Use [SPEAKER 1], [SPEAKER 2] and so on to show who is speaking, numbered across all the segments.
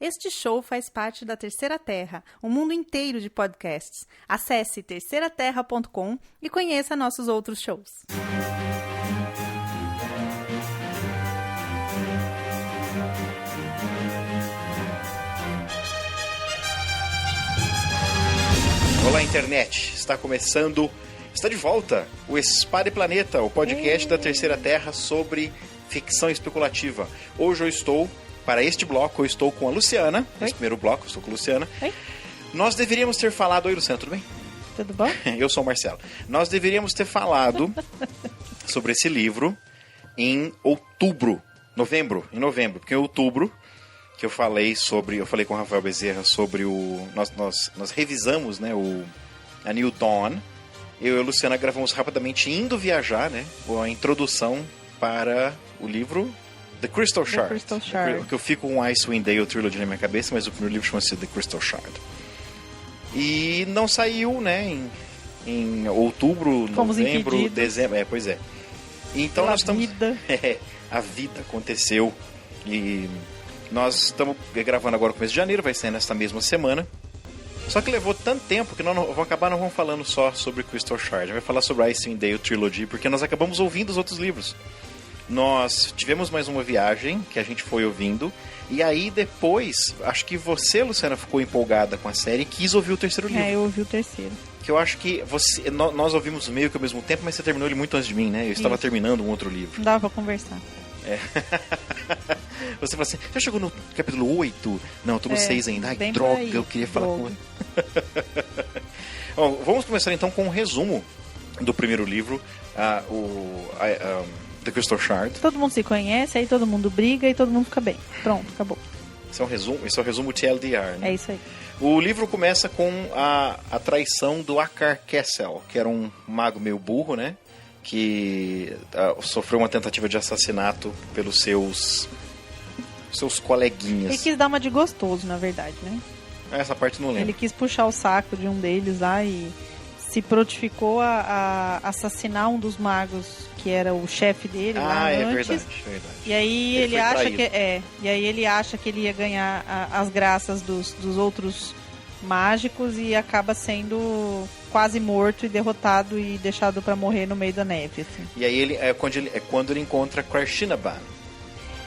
[SPEAKER 1] Este show faz parte da Terceira Terra, um mundo inteiro de podcasts. Acesse terceiraterra.com e conheça nossos outros shows.
[SPEAKER 2] Olá, internet! Está de volta o Espada e Planeta, o podcast da Terceira Terra sobre ficção especulativa. Hoje eu estou... Para este bloco, eu estou com a Luciana. Nesse primeiro bloco, eu estou com a Luciana.
[SPEAKER 1] Oi.
[SPEAKER 2] Nós deveríamos ter falado... Oi, Luciana, tudo bem?
[SPEAKER 1] Tudo bom?
[SPEAKER 2] Eu sou o Marcelo. Nós deveríamos ter falado sobre esse livro em novembro. Porque em outubro, que eu falei com o Rafael Bezerra sobre o... Nós revisamos, né, a New Dawn. Eu e a Luciana gravamos rapidamente indo viajar, né? A introdução para o livro... The Crystal Shard. Que eu fico com Icewind Dale Trilogy na minha cabeça, mas o primeiro livro chama-se The Crystal Shard. E não saiu, né, em outubro, novembro, dezembro. Pois é. Então nós estamos... a vida aconteceu. E nós estamos gravando agora no começo de janeiro, vai sair nesta mesma semana. Só que levou tanto tempo que nós não vamos falando só sobre Crystal Shard. A gente vai falar sobre Icewind Dale Trilogy, porque nós acabamos ouvindo os outros livros. Nós tivemos mais uma viagem que a gente foi ouvindo. E aí depois, acho que você, Luciana, ficou empolgada com a série e quis ouvir o terceiro livro.
[SPEAKER 1] Eu ouvi o terceiro.
[SPEAKER 2] Que eu acho que nós ouvimos meio que ao mesmo tempo, mas você terminou ele muito antes de mim, né? Eu estava terminando um outro livro.
[SPEAKER 1] Não dava pra conversar.
[SPEAKER 2] Você falou assim, já chegou no capítulo 8? Não, eu tô no 6 ainda. Ai, droga, eu queria falar com... Bom, vamos começar então com um resumo do primeiro livro. The Crystal Shard.
[SPEAKER 1] Todo mundo se conhece, aí todo mundo briga e todo mundo fica bem. Pronto, acabou.
[SPEAKER 2] Esse é o resumo TLDR, né?
[SPEAKER 1] É isso aí.
[SPEAKER 2] O livro começa com a traição do Akar Kessel, que era um mago meio burro, né? Que sofreu uma tentativa de assassinato pelos seus coleguinhas.
[SPEAKER 1] Ele quis dar uma de gostoso, na verdade, né?
[SPEAKER 2] Essa parte não lembro.
[SPEAKER 1] Ele quis puxar o saco de um deles lá e se prontificou a assassinar um dos magos que era o chefe dele lá antes. Verdade. E aí ele acha que ele ia ganhar as graças dos outros mágicos e acaba sendo quase morto e derrotado e deixado pra morrer no meio da neve, assim.
[SPEAKER 2] E aí quando ele encontra Krishnaban.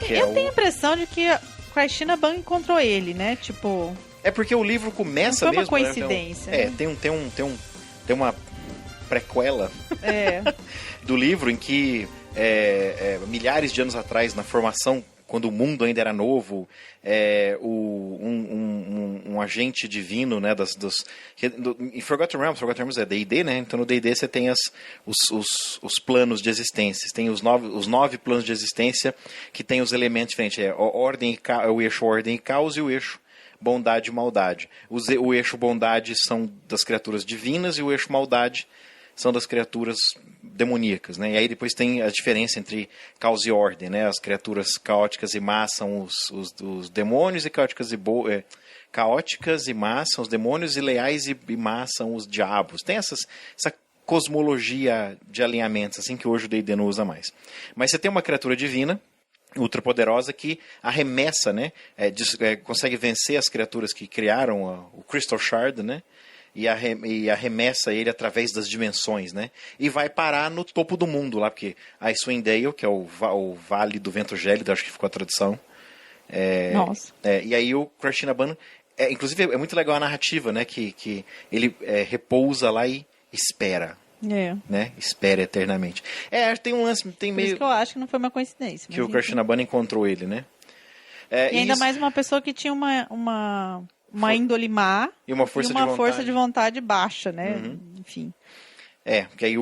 [SPEAKER 1] Eu tenho a impressão de que Krishnaban encontrou ele, né? Tipo...
[SPEAKER 2] É porque o livro começa mesmo...
[SPEAKER 1] Não foi uma coincidência.
[SPEAKER 2] Né? Tem uma prequela do livro em que milhares de anos atrás, na formação, quando o mundo ainda era novo, um agente divino, né, em Forgotten Realms é D&D, né? Então no D&D você tem os planos de existência, tem os 9 planos de existência que tem os elementos diferentes, o eixo ordem e caos e o eixo bondade e maldade. O eixo bondade são das criaturas divinas e o eixo maldade são das criaturas demoníacas, né? E aí depois tem a diferença entre caos e ordem, né? As criaturas caóticas e más são os demônios e caóticas e más são os demônios e leais e más são os diabos. Tem essa cosmologia de alinhamentos assim que hoje o D&D não usa mais. Mas você tem uma criatura divina ultrapoderosa que arremessa, né? Consegue vencer as criaturas que criaram o Crystal Shard, né? E arremessa ele através das dimensões, né? E vai parar no topo do mundo lá, porque Icewind Dale, que é o Vale do Vento Gélido, acho que ficou a tradução.
[SPEAKER 1] Nossa.
[SPEAKER 2] E aí o Krishnaban, inclusive é muito legal a narrativa, né? Que ele repousa lá e espera. Né? Espera eternamente. Tem um lance, tem meio...
[SPEAKER 1] Por isso que eu acho que não foi uma coincidência.
[SPEAKER 2] Que o Krishnaban encontrou ele, né?
[SPEAKER 1] E ainda mais uma pessoa que tinha uma índole má
[SPEAKER 2] e uma força
[SPEAKER 1] de vontade baixa, né?
[SPEAKER 2] Uhum.
[SPEAKER 1] Enfim.
[SPEAKER 2] Que aí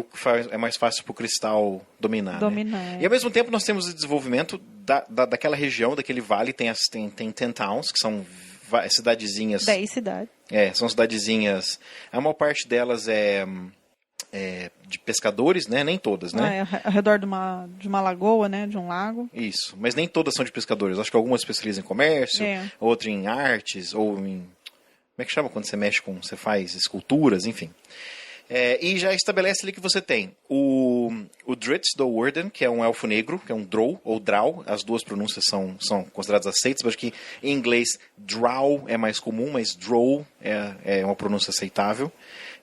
[SPEAKER 2] é mais fácil pro cristal dominar. Né? E ao mesmo tempo nós temos o desenvolvimento daquela região, daquele vale, tem 10 towns, que são cidadezinhas... 10
[SPEAKER 1] cidades.
[SPEAKER 2] São cidadezinhas... A maior parte delas de pescadores, né? Nem todas, né?
[SPEAKER 1] Ao redor de uma lagoa, né? De um lago.
[SPEAKER 2] Isso, mas nem todas são de pescadores. Acho que algumas especializam em comércio, outras em artes, ou em... Como é que chama quando você mexe com... Você faz esculturas, enfim. E já estabelece ali que você tem o Drizzt Do'Urden, que é um elfo negro, que é um Drow ou Drow. As duas pronúncias são consideradas aceitas, mas que em inglês Drow é mais comum, mas Drow é uma pronúncia aceitável.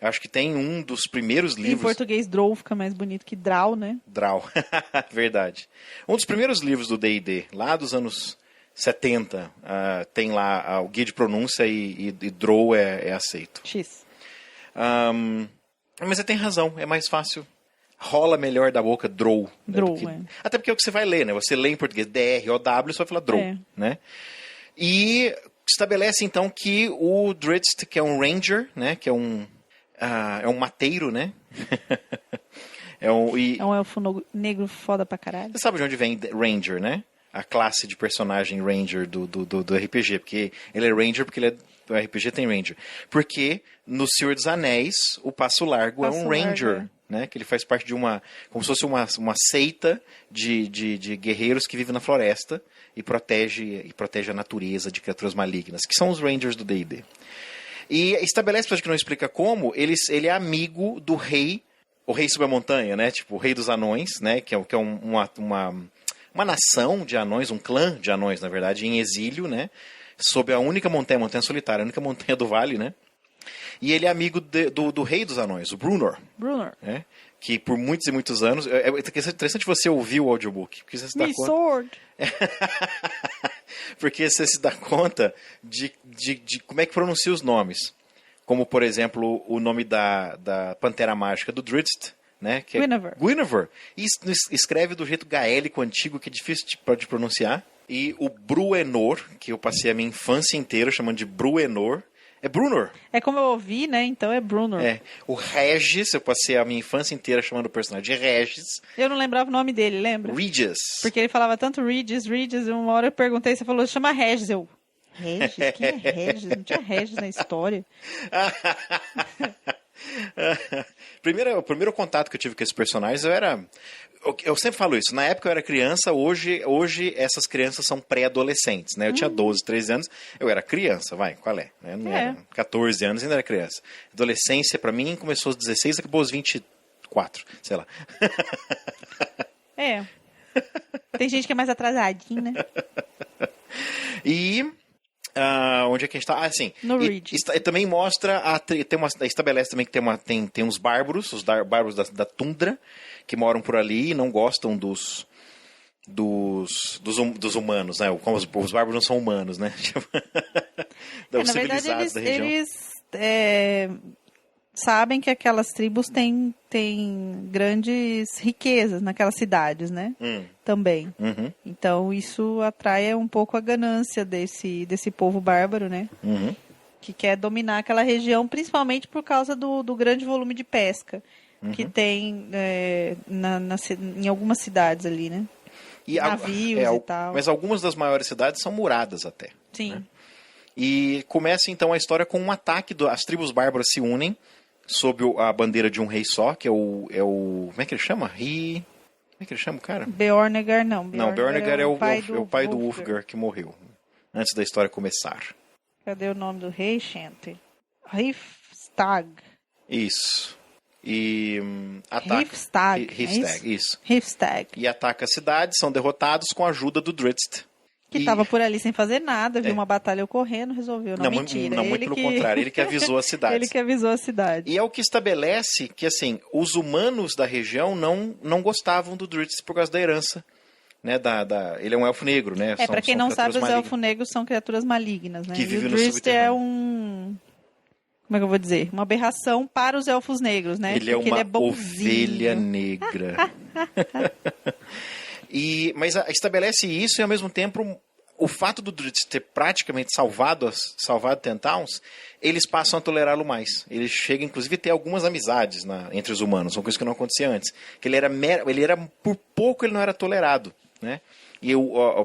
[SPEAKER 2] Eu acho que tem um dos primeiros livros...
[SPEAKER 1] Em português, Drow fica mais bonito que Drow, né?
[SPEAKER 2] Drow, verdade. Um dos primeiros livros do D&D, lá dos anos 70, tem lá o guia de pronúncia e Drow é aceito.
[SPEAKER 1] X.
[SPEAKER 2] Mas você tem razão, é mais fácil. Rola melhor da boca Drow.
[SPEAKER 1] Drow,
[SPEAKER 2] Até porque é o que você vai ler, né? Você lê em português D-R-O-W, você vai falar Drow, né? E estabelece, então, que o Drizzt, que é um Ranger, né? Que é um mateiro, né? É um
[SPEAKER 1] elfo negro foda pra caralho.
[SPEAKER 2] Você sabe de onde vem Ranger, né? A classe de personagem Ranger do RPG. Porque ele é Ranger porque ele é... O RPG tem Ranger. Porque no Senhor dos Anéis, o Passo Largo é um Ranger, né? Que ele faz parte de como se fosse uma seita de guerreiros que vivem na floresta e protege a natureza de criaturas malignas, que são os Rangers do D&D. E estabelece, para que não explica como, ele é amigo do rei, o rei sob a montanha, né? Tipo, o rei dos anões, né? Que é uma nação de anões, um clã de anões, na verdade, em exílio, né? Sob a única montanha solitária, a única montanha do vale, né? E ele é amigo do rei dos anões, o Bruenor. Né? Que por muitos e muitos anos... É interessante você ouvir o audiobook. Porque você se dá conta...
[SPEAKER 1] Sword!
[SPEAKER 2] Porque você se dá conta de como é que pronuncia os nomes. Como, por exemplo, o nome da Pantera Mágica do Drizzt, né? Que é Guinevere. E escreve do jeito gaélico antigo, que é difícil de pronunciar. E o Bruenor, que eu passei a minha infância inteira chamando de Bruenor, é Bruenor.
[SPEAKER 1] É como eu ouvi, né? Então é Bruenor.
[SPEAKER 2] O Regis, eu passei a minha infância inteira chamando o personagem de Regis.
[SPEAKER 1] Eu não lembrava o nome dele, lembra?
[SPEAKER 2] Regis.
[SPEAKER 1] Porque ele falava tanto Regis, e uma hora eu perguntei, você falou, chama Regis. Eu, Regis? Quem é Regis? Não tinha Regis na história.
[SPEAKER 2] O primeiro contato que eu tive com esses personagens, eu sempre falo isso, na época eu era criança, hoje essas crianças são pré-adolescentes, né? Eu tinha 12, 13 anos, eu era criança, qual é? Eu não era 14 anos, ainda era criança. Adolescência, pra mim, começou aos 16, acabou aos 24, sei lá.
[SPEAKER 1] Tem gente que é mais atrasadinha, né?
[SPEAKER 2] E... onde é que a gente está?
[SPEAKER 1] No Regis.
[SPEAKER 2] E também mostra, estabelece também que tem uns bárbaros, os bárbaros da tundra, que moram por ali e não gostam dos humanos, né? Como os bárbaros não são humanos, né?
[SPEAKER 1] Na verdade, eles sabem que aquelas tribos têm grandes riquezas naquelas cidades, né? Também.
[SPEAKER 2] Uhum.
[SPEAKER 1] Então, isso atrai um pouco a ganância desse povo bárbaro, né?
[SPEAKER 2] Uhum.
[SPEAKER 1] Que quer dominar aquela região, principalmente por causa do grande volume de pesca que tem em algumas cidades ali, né?
[SPEAKER 2] E
[SPEAKER 1] navios e tal.
[SPEAKER 2] Mas algumas das maiores cidades são muradas até.
[SPEAKER 1] Sim.
[SPEAKER 2] Né? E começa, então, a história com um ataque. As tribos bárbaras se unem sob a bandeira de um rei só, que é o como é que ele chama? Como é que ele chama o cara?
[SPEAKER 1] Beornegar, não.
[SPEAKER 2] Beornegar é o pai do Ulfgar, que morreu antes da história começar.
[SPEAKER 1] Cadê o nome do rei, gente? Hrifstag.
[SPEAKER 2] Isso. E ataca... Hrifstag, isso.
[SPEAKER 1] Hrifstag.
[SPEAKER 2] E ataca a cidade, são derrotados com a ajuda do Drizzt.
[SPEAKER 1] Que estava por ali sem fazer nada, viu uma batalha ocorrendo, resolveu. Não, mentira.
[SPEAKER 2] Não, muito pelo contrário, ele que avisou a cidade.
[SPEAKER 1] Ele que avisou a cidade.
[SPEAKER 2] E é o que estabelece que, os humanos da região não gostavam do Drizzt por causa da herança. Né, ele é um elfo negro, né?
[SPEAKER 1] Pra quem não sabe, os elfos negros são criaturas malignas, né?
[SPEAKER 2] Que vivem
[SPEAKER 1] e o Drizzt é como é que eu vou dizer? Uma aberração para os elfos negros, né?
[SPEAKER 2] Ele é uma ovelha negra. Mas estabelece isso e, ao mesmo tempo, o fato do Drizzt ter praticamente salvado Ten-Towns, eles passam a tolerá-lo mais. Ele chega, inclusive, a ter algumas amizades entre os humanos, uma coisa que não acontecia antes. Que por pouco ele não era tolerado, né? E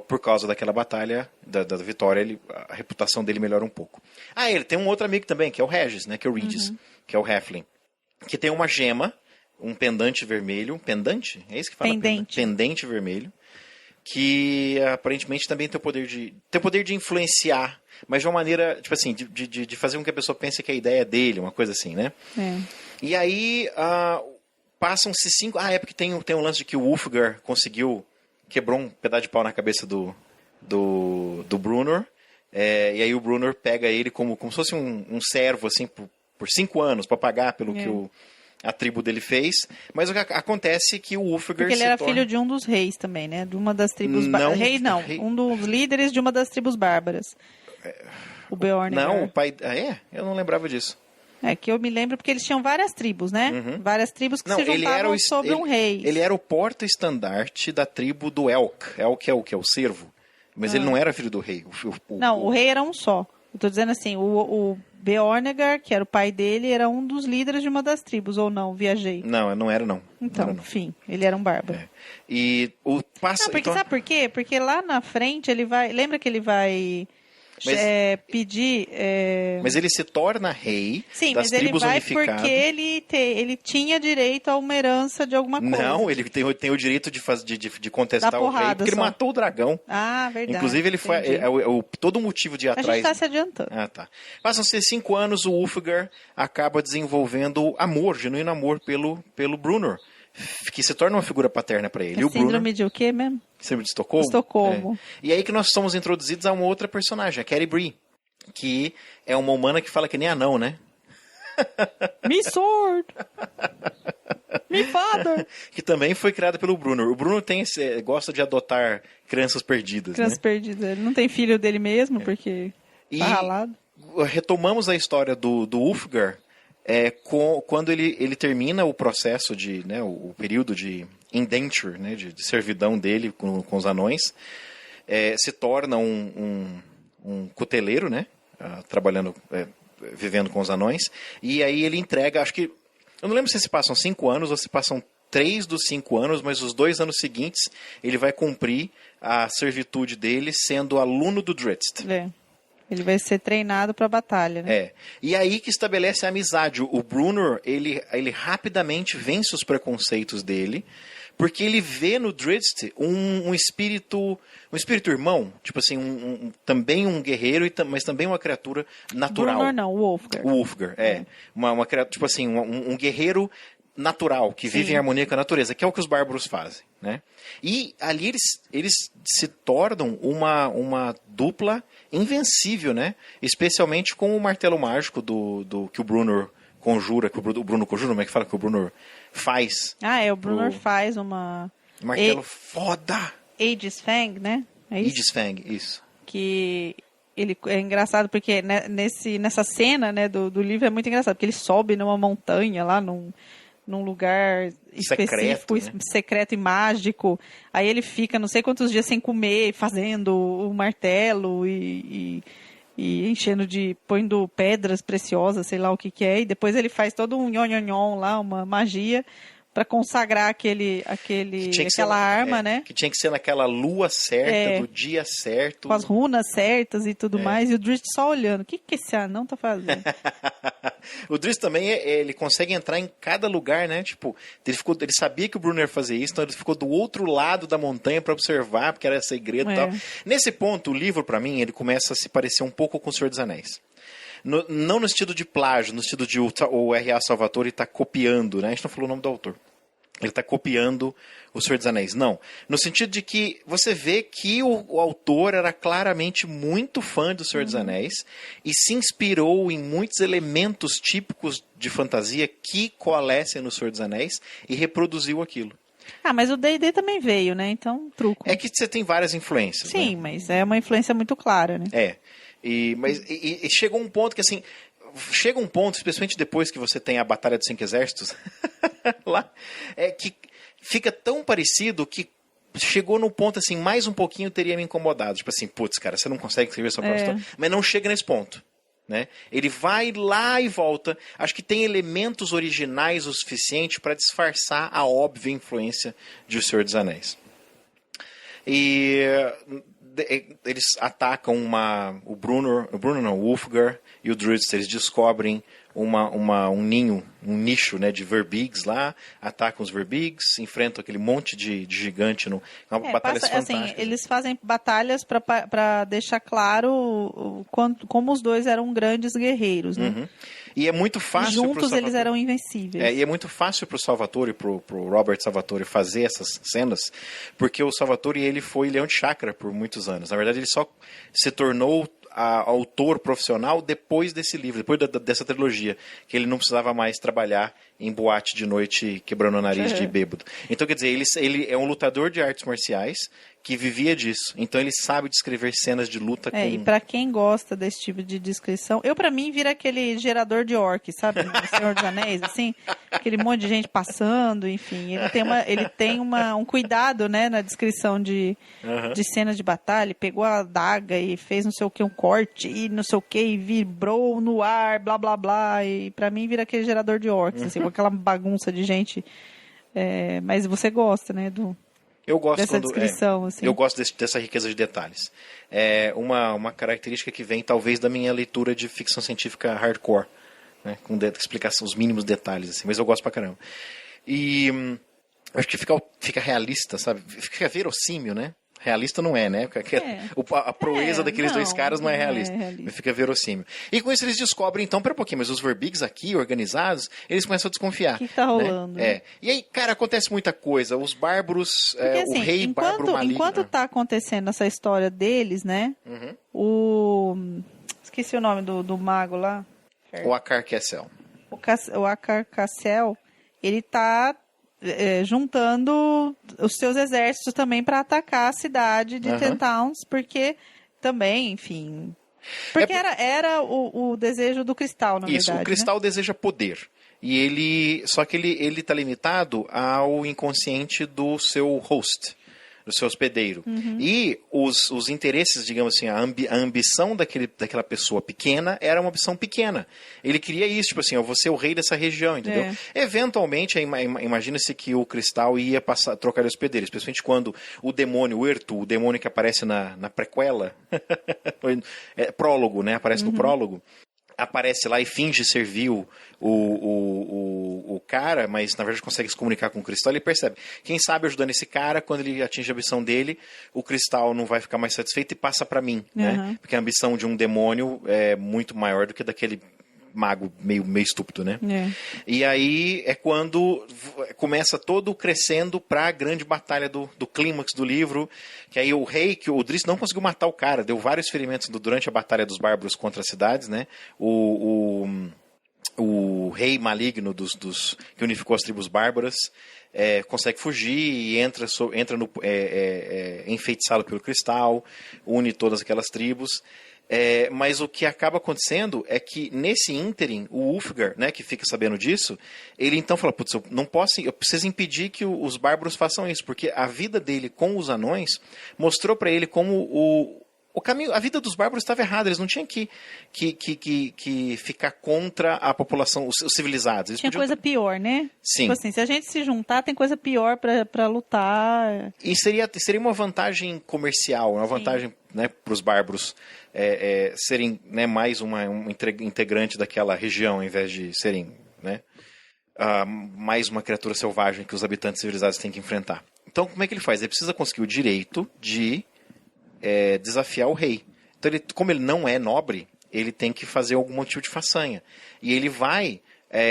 [SPEAKER 2] por causa daquela batalha, da vitória, a reputação dele melhora um pouco. Ele tem um outro amigo também, que é o Regis, né? Que é o Regis, que é o Halfling. Que tem uma gema, um pendante vermelho. Pendante? É isso que fala? Pendente vermelho. Que aparentemente também tem o poder de influenciar. mas de uma maneira, tipo assim, de fazer com que a pessoa pense que a ideia é dele, uma coisa assim, né? E aí, passam-se 5... é porque tem um lance de que o Ulfgar quebrou um pedaço de pau na cabeça do Brunor, e aí o Brunor pega ele como se fosse um servo, assim, por 5 anos, para pagar pelo que a tribo dele fez. Mas o que acontece é que o Ulfgar
[SPEAKER 1] porque ele era filho de um dos reis também, né? De uma das tribos... um dos líderes de uma das tribos bárbaras. O Beorngar.
[SPEAKER 2] Não, o pai... Eu não lembrava disso.
[SPEAKER 1] É que eu me lembro porque eles tinham várias tribos, né? Várias tribos que se juntavam sobre um rei.
[SPEAKER 2] Ele era o porta-estandarte da tribo do Elk. Elk é o cervo. Mas ele não era filho do rei.
[SPEAKER 1] O rei era um só. Eu tô dizendo assim, o Beorngar, que era o pai dele, era um dos líderes de uma das tribos, ou não? Viajei.
[SPEAKER 2] Não era não.
[SPEAKER 1] Então,
[SPEAKER 2] não era, não.
[SPEAKER 1] Enfim, ele era um bárbaro.
[SPEAKER 2] E
[SPEAKER 1] sabe por quê? Porque lá na frente ele vai... Lembra que ele vai... pedir...
[SPEAKER 2] Mas ele se torna rei das tribos unificadas. Sim, mas ele vai
[SPEAKER 1] porque ele tinha direito a uma herança de alguma coisa.
[SPEAKER 2] Não, ele tem o direito de contestar o rei, porque ele matou o dragão.
[SPEAKER 1] Verdade.
[SPEAKER 2] Inclusive, ele foi todo o motivo de ir atrás...
[SPEAKER 1] A gente está se adiantando.
[SPEAKER 2] Tá. Passam-se 5 anos, o Ulfgar acaba desenvolvendo genuíno amor pelo Brunor, que se torna uma figura paterna para ele.
[SPEAKER 1] Síndrome de o quê mesmo?
[SPEAKER 2] Síndrome de Estocolmo?
[SPEAKER 1] Estocolmo.
[SPEAKER 2] E aí que nós somos introduzidos a uma outra personagem, a Catti Brie, que é uma humana que fala que nem anão, né?
[SPEAKER 1] Me sword! Me father!
[SPEAKER 2] Que também foi criada pelo Brunor. O Brunor gosta de adotar crianças perdidas.
[SPEAKER 1] Crianças perdidas. Ele não tem filho dele mesmo, porque tá ralado.
[SPEAKER 2] Retomamos a história do Ulfgar quando ele termina o processo o período de indenture, né, de servidão dele com os anões, se torna um cuteleiro, né, trabalhando, vivendo com os anões, e aí ele entrega, acho que, eu não lembro se passam 5 anos ou se passam 3 dos 5 anos, mas os 2 anos seguintes ele vai cumprir a servitude dele sendo aluno do Drizzt.
[SPEAKER 1] Ele vai ser treinado para a batalha, né?
[SPEAKER 2] E aí que estabelece a amizade. O Brunor, ele rapidamente vence os preconceitos dele, porque ele vê no Drizzt um espírito irmão, tipo assim, também um guerreiro, mas também uma criatura natural.
[SPEAKER 1] Brunor não, o Ulfgar.
[SPEAKER 2] O Ulfgar, uma criatura, tipo assim, um guerreiro natural, que vive em harmonia com a natureza, que é o que os bárbaros fazem, né? E ali eles se tornam uma dupla invencível, né? Especialmente com o martelo mágico que o Brunor conjura, como é que fala que o Brunor faz?
[SPEAKER 1] O Brunor faz uma...
[SPEAKER 2] Martelo foda!
[SPEAKER 1] Aegis Fang, né? É isso?
[SPEAKER 2] Aegis Fang, isso.
[SPEAKER 1] Que... Ele é engraçado porque nessa cena, né, do livro é muito engraçado, porque ele sobe numa montanha lá, num lugar específico, secreto e mágico. Aí ele fica não sei quantos dias sem comer, fazendo o martelo e enchendo pondo pedras preciosas, sei lá o que é. E depois ele faz todo um nhon lá, uma magia, para consagrar aquela arma, né? Que
[SPEAKER 2] tinha que ser naquela lua certa, do dia certo.
[SPEAKER 1] Com as runas certas e tudo mais. E o Drizzt só olhando. O que esse anão tá fazendo?
[SPEAKER 2] O Drizzt também, ele consegue entrar em cada lugar, né? Tipo, ele sabia que o Brunor ia fazer isso, então ele ficou do outro lado da montanha para observar, porque era segredo e tal. Nesse ponto, o livro, para mim, ele começa a se parecer um pouco com o Senhor dos Anéis. Não no sentido de plágio, no sentido de o R.A. Salvatore está copiando, né? A gente não falou o nome do autor. Ele está copiando o Senhor dos Anéis. Não. No sentido de que você vê que o autor era claramente muito fã do Senhor dos Anéis e se inspirou em muitos elementos típicos de fantasia que coalescem no Senhor dos Anéis e reproduziu aquilo.
[SPEAKER 1] Mas o D&D também veio, né? Então, truco.
[SPEAKER 2] É que você tem várias influências.
[SPEAKER 1] Sim,
[SPEAKER 2] né?
[SPEAKER 1] Mas é uma influência muito clara, né?
[SPEAKER 2] Mas chegou um ponto que, assim... Chega um ponto, especialmente depois que você tem a Batalha dos 5 Exércitos, lá, que fica tão parecido que chegou no ponto, assim, mais um pouquinho teria me incomodado. Tipo assim, putz, cara, você não consegue escrever sua própria história. Mas não chega nesse ponto. Né? Ele vai lá e volta. Acho que tem elementos originais o suficiente para disfarçar a óbvia influência de O Senhor dos Anéis. E... eles atacam o Ulfgar e o Drizzt, eles descobrem um ninho, um nicho, né, de Verbigs lá, atacam os Verbigs, enfrentam aquele monte de gigante. Uma batalha fantástica.
[SPEAKER 1] Assim, eles fazem batalhas para deixar claro como os dois eram grandes guerreiros, né?
[SPEAKER 2] Uhum. E é muito fácil.
[SPEAKER 1] Juntos eles eram invencíveis.
[SPEAKER 2] E é muito fácil pro Salvatore, pro Robert Salvatore, fazer essas cenas, porque o Salvatore, ele foi Leão de Chácara por muitos anos. Na verdade, ele só se tornou autor profissional depois desse livro, depois dessa trilogia, que ele não precisava mais trabalhar em boate de noite quebrando o nariz de bêbado. Então, quer dizer, ele é um lutador de artes marciais que vivia disso. Então, ele sabe descrever cenas de luta com...
[SPEAKER 1] E pra quem gosta desse tipo de descrição, pra mim, vira aquele gerador de orc, sabe? O Senhor dos Anéis, assim, aquele monte de gente passando, enfim. Ele tem um cuidado, né, na descrição de cenas de batalha. Ele pegou a adaga e fez não sei o que, um corte, e não sei o que, e vibrou no ar, blá, blá, blá. E pra mim, vira aquele gerador de orcs, assim, com aquela bagunça de gente. Mas você gosta, né,
[SPEAKER 2] Eu gosto
[SPEAKER 1] dessa descrição, assim.
[SPEAKER 2] Eu gosto dessa riqueza de detalhes. É uma característica que vem, talvez, da minha leitura de ficção científica hardcore, né? Com explicação, os mínimos detalhes, assim. Mas eu gosto pra caramba. E acho que fica realista, sabe? Fica verossímil, né? Realista não é, né? A proeza daqueles dois caras não é realista. Fica verossímil. E com isso eles descobrem, então, pera um pouquinho, mas os Verbigs aqui, organizados, eles começam a desconfiar.
[SPEAKER 1] O que tá rolando?
[SPEAKER 2] Né? E aí, cara, acontece muita coisa. Os bárbaros,
[SPEAKER 1] porque, assim,
[SPEAKER 2] o rei bárbaro maligno...
[SPEAKER 1] Enquanto tá acontecendo essa história deles, né? Esqueci o nome do mago lá.
[SPEAKER 2] O Akar Kessel.
[SPEAKER 1] O Akar Kessel, ele tá... juntando os seus exércitos também para atacar a cidade de Ten Towns, porque também, enfim... Porque era o desejo do Cristal, na verdade.
[SPEAKER 2] Isso, o Cristal deseja poder. E só que ele tá limitado ao inconsciente do seu host, do seu hospedeiro. E os interesses, digamos assim, a ambição daquela pessoa pequena era uma ambição pequena. Ele queria isso, tipo assim, eu vou ser o rei dessa região, entendeu? Eventualmente, imagina-se que o Cristal ia trocar hospedeiros, especialmente quando o demônio, o Ertu, o demônio que aparece na prequela, prólogo, né? Aparece no prólogo. Aparece lá e finge servir o cara, mas na verdade consegue se comunicar com o Cristal. Ele percebe, quem sabe ajudando esse cara, quando ele atinge a ambição dele, o Cristal não vai ficar mais satisfeito e passa pra mim, né? Porque a ambição de um demônio é muito maior do que daquele mago meio estúpido, né? E aí é quando começa todo crescendo pra grande batalha do clímax do livro, que aí o rei, que o Drizzt não conseguiu matar o cara, deu vários ferimentos durante a batalha dos bárbaros contra as cidades, né? O rei maligno que unificou as tribos bárbaras consegue fugir e entra enfeitiçado pelo Cristal, une todas aquelas tribos. Mas o que acaba acontecendo é que nesse ínterim, o Ulfgar, né, que fica sabendo disso, ele então fala, putz, eu preciso impedir que os bárbaros façam isso, porque a vida dele com os anões mostrou para ele como o caminho, a vida dos bárbaros estava errada, eles não tinham que ficar contra a população, os civilizados. Eles
[SPEAKER 1] tinha coisa pior, né?
[SPEAKER 2] Sim.
[SPEAKER 1] Tipo assim, se a gente se juntar, tem coisa pior para lutar.
[SPEAKER 2] E seria uma vantagem comercial, uma vantagem, né, para os bárbaros serem, né, mais um integrante daquela região, ao invés de serem, né, mais uma criatura selvagem que os habitantes civilizados têm que enfrentar. Então, como é que ele faz? Ele precisa conseguir o direito de desafiar o rei. Então, como ele não é nobre, ele tem que fazer algum tipo de façanha. E ele vai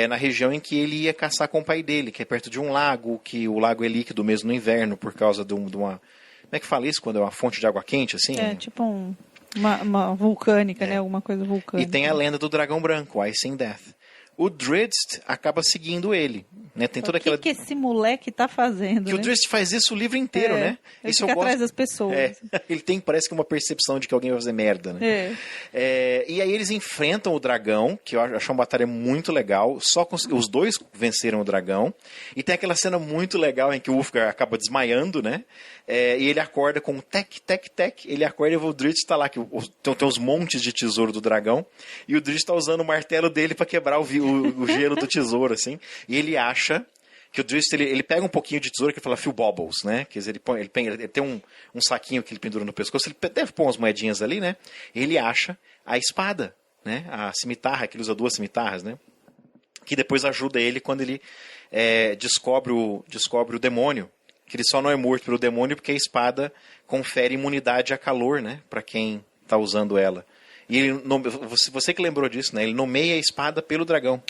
[SPEAKER 2] na região em que ele ia caçar com o pai dele, que é perto de um lago, que o lago é líquido mesmo no inverno, por causa de uma... Como é que fala isso? Quando é uma fonte de água quente, assim?
[SPEAKER 1] Tipo uma vulcânica, né? Alguma coisa vulcânica.
[SPEAKER 2] E tem a lenda do dragão branco, o Icing Death. O Drizzt acaba seguindo ele, né? Tem toda aquela...
[SPEAKER 1] que esse moleque tá fazendo,
[SPEAKER 2] que, né? O Drizzt faz isso o livro inteiro, né?
[SPEAKER 1] Ele fica atrás das pessoas.
[SPEAKER 2] Ele tem, parece que uma percepção de que alguém vai fazer merda, né? E aí eles enfrentam o dragão, que eu acho uma batalha muito legal. Os dois venceram o dragão. E tem aquela cena muito legal em que o Ulfgar acaba desmaiando, né? E ele acorda com um tec, tec, tec. Ele acorda e o Drizzt tá lá, que tem os montes de tesouro do dragão. E o Drizzt tá usando o martelo dele para quebrar o gelo do tesouro, assim. E ele acha que o Drizzt, ele pega um pouquinho de tesouro que ele fala few baubles, né? Quer dizer, ele tem um saquinho que ele pendura no pescoço. Ele deve pôr umas moedinhas ali, né? Ele acha a espada né? A cimitarra, que ele usa 2 cimitarras, né? Que depois ajuda ele quando ele descobre o demônio. Que ele só não é morto pelo demônio porque a espada confere imunidade a calor, né? Para quem está usando ela. E ele, você que lembrou disso, né? Ele nomeia a espada pelo dragão.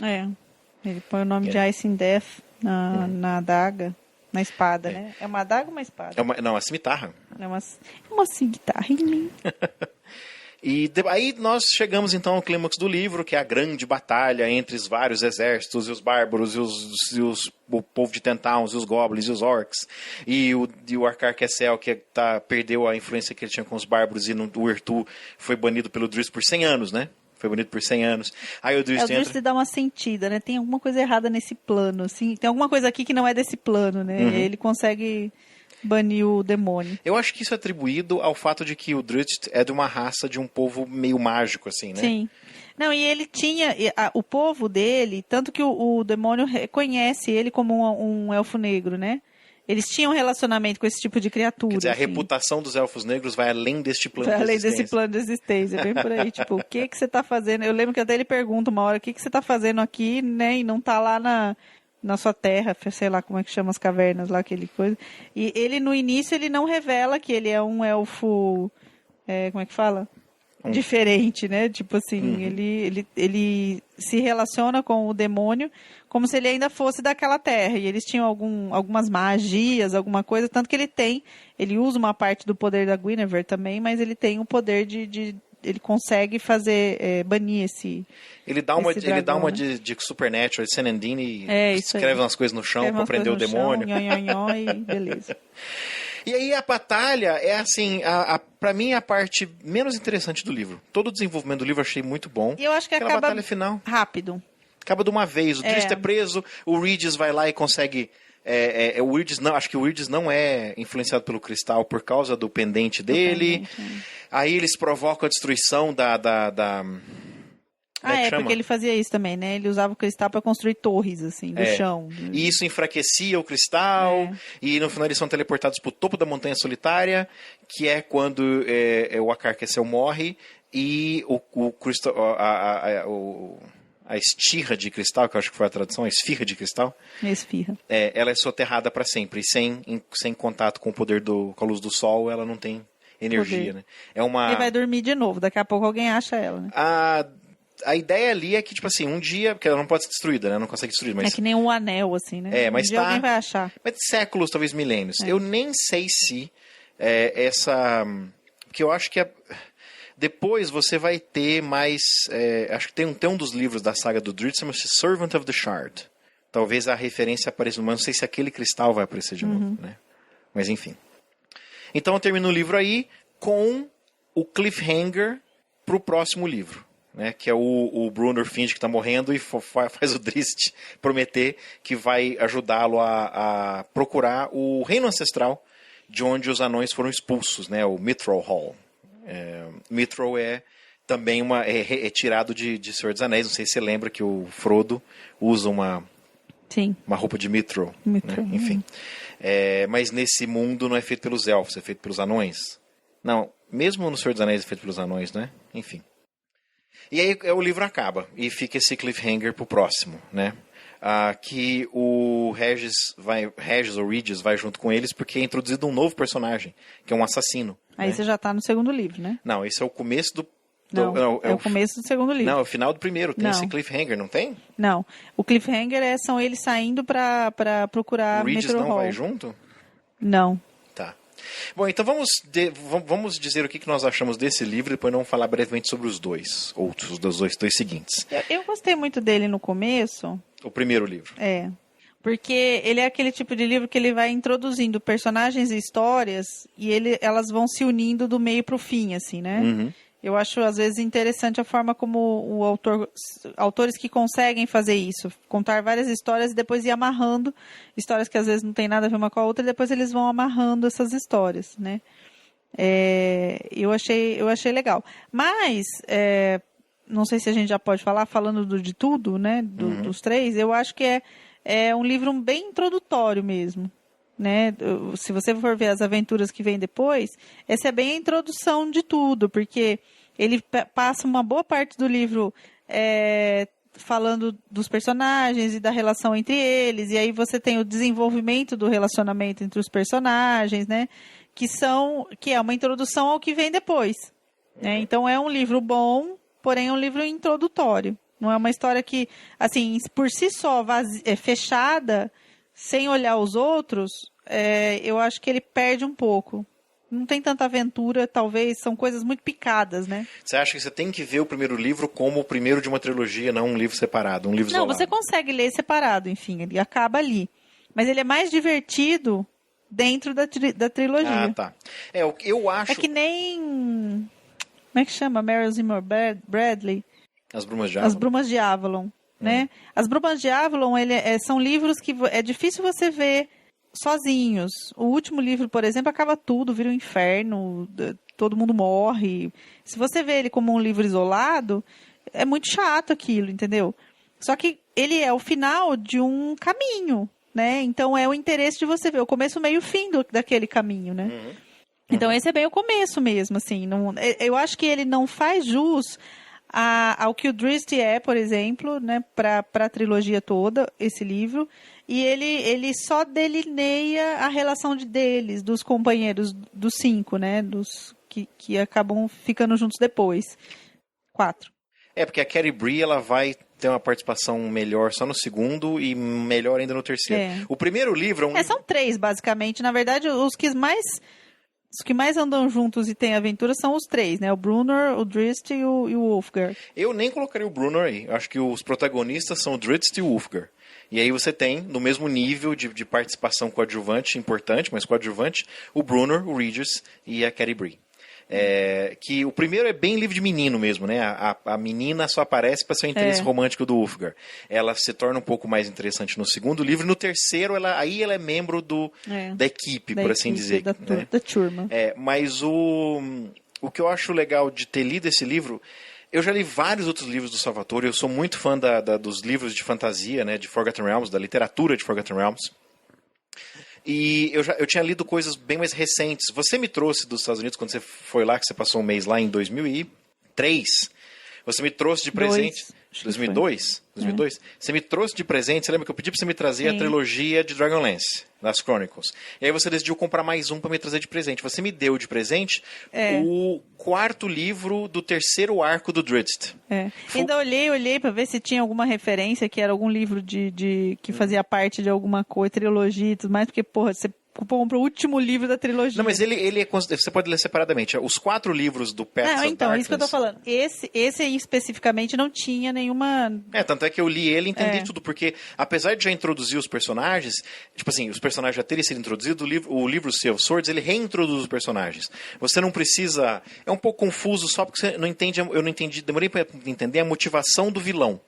[SPEAKER 1] Ele põe o nome de Icing Death na adaga, na espada, né? É uma adaga ou uma espada?
[SPEAKER 2] Não, uma cimitarra.
[SPEAKER 1] É uma cimitarrinha.
[SPEAKER 2] E aí nós chegamos então ao clímax do livro, que é a grande batalha entre os vários exércitos, e os bárbaros, o povo de Tentowns, e os goblins, e os orcs, e o Arcar Kessel, que perdeu a influência que ele tinha com os bárbaros, e o Ertu foi banido pelo Drizzt por 100 anos, né? Foi banido por 100 anos. Aí o Drizzt
[SPEAKER 1] dá uma sentida, né? Tem alguma coisa errada nesse plano, assim. Tem alguma coisa aqui que não é desse plano, né? E ele consegue banir o demônio.
[SPEAKER 2] Eu acho que isso é atribuído ao fato de que o Drizzt é de uma raça de um povo meio mágico, assim, né?
[SPEAKER 1] Sim. Não, e ele tinha... o povo dele, tanto que o demônio reconhece ele como um elfo negro, né? Eles tinham um relacionamento com esse tipo de criatura.
[SPEAKER 2] Quer dizer,
[SPEAKER 1] assim.
[SPEAKER 2] A reputação dos elfos negros vai além deste plano
[SPEAKER 1] de existência. Vai além desse plano de existência. É bem por aí, tipo, o que você tá fazendo? Eu lembro que até ele pergunta uma hora, o que você tá fazendo aqui, né? E não tá lá na sua terra, sei lá como é que chama as cavernas lá, aquele coisa. E ele, no início, ele não revela que ele é um elfo, como é que fala? Diferente, né? Tipo assim, ele se relaciona com o demônio como se ele ainda fosse daquela terra. E eles tinham algumas magias, alguma coisa, tanto que ele usa uma parte do poder da Guinevere também, mas ele tem o poder ele consegue banir esse
[SPEAKER 2] Ele dá uma
[SPEAKER 1] dragão,
[SPEAKER 2] de Supernatural, de Senendine, e escreve umas coisas no chão para prender o demônio.
[SPEAKER 1] E beleza.
[SPEAKER 2] E aí a batalha é assim, pra mim é a parte menos interessante do livro. Todo o desenvolvimento do livro eu achei muito bom.
[SPEAKER 1] E eu acho que
[SPEAKER 2] aquela
[SPEAKER 1] acaba
[SPEAKER 2] batalha final
[SPEAKER 1] rápido.
[SPEAKER 2] Acaba de uma vez. O Drizzt é preso, o Regis vai lá e consegue... acho que o Regis não é influenciado pelo cristal por causa do pendente dele. Aí eles provocam a destruição
[SPEAKER 1] porque ele fazia isso também, né? Ele usava o cristal para construir torres, assim, do chão.
[SPEAKER 2] E isso enfraquecia o cristal, e no final eles são teleportados para o topo da Montanha Solitária, que é quando o Arcar Kessel morre, e o cristal... A estirra de cristal, que eu acho que foi a tradução, a esfirra de cristal.
[SPEAKER 1] Esfirra.
[SPEAKER 2] Ela é soterrada para sempre. E sem contato com o poder com a luz do sol, ela não tem energia, né?
[SPEAKER 1] E vai dormir de novo. Daqui a pouco alguém acha ela, né?
[SPEAKER 2] A ideia ali é que, tipo assim, um dia... Porque ela não pode ser destruída, né? Não consegue destruir, mas...
[SPEAKER 1] É que nem um anel, assim, né?
[SPEAKER 2] Mas
[SPEAKER 1] um dia alguém vai achar.
[SPEAKER 2] Mas séculos, talvez milênios. Eu nem sei se essa... Porque eu acho que... Depois você vai ter mais... acho que tem um dos livros da saga do Drizzt, chama-se Servant of the Shard. Talvez a referência apareça, mas não sei se aquele cristal vai aparecer de novo, né? Mas enfim. Então eu termino o livro aí com o cliffhanger pro próximo livro, né? Que é o Brunner finge que está morrendo e faz o Drizzt prometer que vai ajudá-lo a procurar o reino ancestral de onde os anões foram expulsos, né? O Mithril Hall. Mithril é também tirado de Senhor dos Anéis. Não sei se você lembra que o Frodo usa uma roupa de Mithril. Né? Enfim. Mas nesse mundo não é feito pelos elfos, é feito pelos anões. Não, mesmo no Senhor dos Anéis é feito pelos anões, né? Enfim. E aí o livro acaba e fica esse cliffhanger pro próximo, né? Que o Regis ou Regis vai junto com eles porque é introduzido um novo personagem, que é um assassino.
[SPEAKER 1] Aí você já tá no segundo livro, né?
[SPEAKER 2] Não, esse é o começo do...
[SPEAKER 1] é o começo do segundo livro.
[SPEAKER 2] Não, é o final do primeiro. Tem esse cliffhanger, não tem?
[SPEAKER 1] Não. O cliffhanger são eles saindo pra procurar...
[SPEAKER 2] O Regis não vai junto?
[SPEAKER 1] Não.
[SPEAKER 2] Tá. Bom, então vamos dizer o que nós achamos desse livro e depois vamos falar brevemente sobre os dois dois seguintes.
[SPEAKER 1] Eu gostei muito dele no começo.
[SPEAKER 2] O primeiro livro.
[SPEAKER 1] Porque ele é aquele tipo de livro que ele vai introduzindo personagens e histórias e elas vão se unindo do meio pro fim, assim, né? Eu acho, às vezes, interessante a forma como autores que conseguem fazer isso. Contar várias histórias e depois ir amarrando histórias que, às vezes, não tem nada a ver uma com a outra e depois eles vão amarrando essas histórias, né? Eu achei legal. Mas... não sei se a gente já pode falar, falando de tudo, né? Dos três, eu acho que é um livro bem introdutório mesmo, né? Se você for ver as aventuras que vem depois, essa é bem a introdução de tudo, porque ele passa uma boa parte do livro falando dos personagens e da relação entre eles, e aí você tem o desenvolvimento do relacionamento entre os personagens, né? Que é uma introdução ao que vem depois. Né? Então é um livro bom, porém é um livro introdutório. Não é uma história que, assim, por si só, fechada, sem olhar os outros, eu acho que ele perde um pouco. Não tem tanta aventura, talvez, são coisas muito picadas, né?
[SPEAKER 2] Você acha que você tem que ver o primeiro livro como o primeiro de uma trilogia, não um livro separado, um livro isolado?
[SPEAKER 1] Não, você consegue ler separado, enfim, ele acaba ali. Mas ele é mais divertido dentro da trilogia.
[SPEAKER 2] Ah, tá. Eu acho...
[SPEAKER 1] É que nem... Como é que chama? Meryl Zimmer Bradley?
[SPEAKER 2] As Brumas de Avalon.
[SPEAKER 1] As Brumas de Avalon, né? As Brumas de Avalon, são livros que é difícil você ver sozinhos. O último livro, por exemplo, acaba tudo, vira um inferno, todo mundo morre. Se você vê ele como um livro isolado, é muito chato aquilo, entendeu? Só que ele é o final de um caminho, né? Então é o interesse de você ver o começo, meio e o fim daquele caminho, né? Então esse é bem o começo mesmo, assim. Eu acho que ele não faz jus ao que o Drizzt é, por exemplo, né, para a trilogia toda, esse livro, e ele só delineia a relação deles, dos companheiros, dos 5, né, dos que acabam ficando juntos depois. 4.
[SPEAKER 2] Porque a Carrie Bree, ela vai ter uma participação melhor só no segundo e melhor ainda no terceiro. O primeiro livro é um...
[SPEAKER 1] São 3, basicamente. Na verdade, os que mais andam juntos e têm aventura são os 3, né? O Brunner, o Drizzt e o Wulfgar.
[SPEAKER 2] Eu nem colocaria o Brunner aí. Acho que os protagonistas são o Drizzt e o Wulfgar. E aí você tem, no mesmo nível de participação coadjuvante, importante, mas coadjuvante, o Brunner, o Regis e a Carrie Bree. Que o primeiro é bem livro de menino mesmo, né? A menina só aparece para ser o interesse romântico do Wulfgar. Ela se torna um pouco mais interessante no segundo livro. No terceiro, ela é membro da equipe, por assim dizer.
[SPEAKER 1] Da turma.
[SPEAKER 2] Mas o que eu acho legal de ter lido esse livro... Eu já li vários outros livros do Salvatore. Eu sou muito fã dos livros de fantasia, né? De Forgotten Realms, da literatura de Forgotten Realms. E eu tinha lido coisas bem mais recentes. Você me trouxe dos Estados Unidos, quando você foi lá, que você passou um mês lá em 2003. Você me trouxe de presente... 2002? 2002? Você me trouxe de presente, você lembra que eu pedi pra você me trazer a trilogia de Dragonlance, das Chronicles. E aí você decidiu comprar mais um pra me trazer de presente. Você me deu de presente o 4º livro do 3º arco do Drizzt.
[SPEAKER 1] Ainda olhei pra ver se tinha alguma referência, que era algum livro que fazia parte de alguma coisa, trilogia e tudo mais, porque, porra, você compra o último livro da trilogia.
[SPEAKER 2] Não, mas você pode ler separadamente. Os 4 livros do Paths of Darkness...
[SPEAKER 1] Então, isso que eu tô falando. Esse aí, especificamente, não tinha nenhuma...
[SPEAKER 2] Tanto é que eu li ele e entendi tudo, porque apesar de já introduzir os personagens, tipo assim, os personagens já terem sido introduzidos, o livro Sea of Swords, ele reintroduz os personagens. Você não precisa... É um pouco confuso só porque você não entende... Eu não entendi, demorei pra entender a motivação do vilão,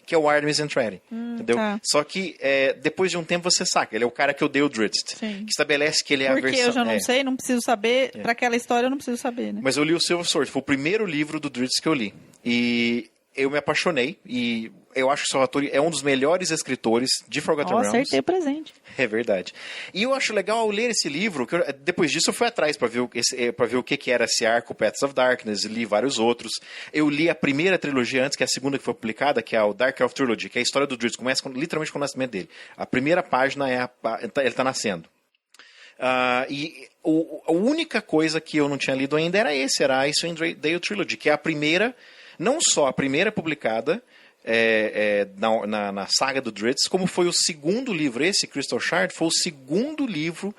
[SPEAKER 2] que é o Artemis Entreri, entendeu? Só que depois de um tempo você saca, ele é o cara que odeia o Drizzt, que estabelece que ele é a versão...
[SPEAKER 1] Porque eu já não sei, não preciso saber, pra aquela história eu não preciso saber, né?
[SPEAKER 2] Mas eu li o Sea of Swords, foi o primeiro livro do Drizzt que eu li, e eu me apaixonei, e eu acho que o Salvatore é um dos melhores escritores de Forgotten Realms.
[SPEAKER 1] Acertei o presente.
[SPEAKER 2] É verdade. E eu acho legal ao ler esse livro, que depois disso eu fui atrás para ver o que era esse arco, Paths of Darkness, li vários outros. Eu li a primeira trilogia antes, que é a segunda que foi publicada, que é o Dark Elf Trilogy, que é a história do Drizzt, começa literalmente com o nascimento dele. A primeira página ele está nascendo. E a única coisa que eu não tinha lido ainda era a Icewind Dale Trilogy, que é a primeira, não só a primeira publicada na saga do Drizzt, como foi o segundo livro, esse Crystal Shard, foi o segundo livro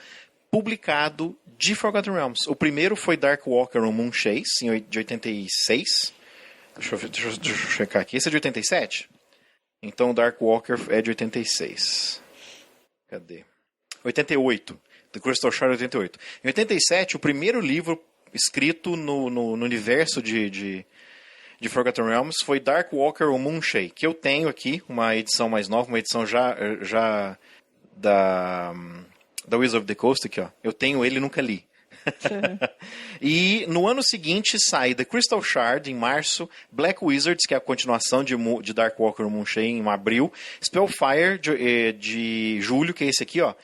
[SPEAKER 2] publicado de Forgotten Realms. O primeiro foi Dark Walker on Moonchase, de 86. Deixa eu checar aqui. Esse é de 87? Então Dark Walker é de 86. Cadê? 88. The Crystal Shard 88. Em 87, o primeiro livro escrito no universo de Forgotten Realms foi Dark Walker ou Moonshade, que eu tenho aqui, uma edição mais nova, uma edição já da Wizard of the Coast aqui, ó. Eu tenho ele e nunca li. E no ano seguinte sai The Crystal Shard, em março, Black Wizards, que é a continuação de Dark Walker ou Moonshade, em abril, Spellfire, de julho, que é esse aqui, ó.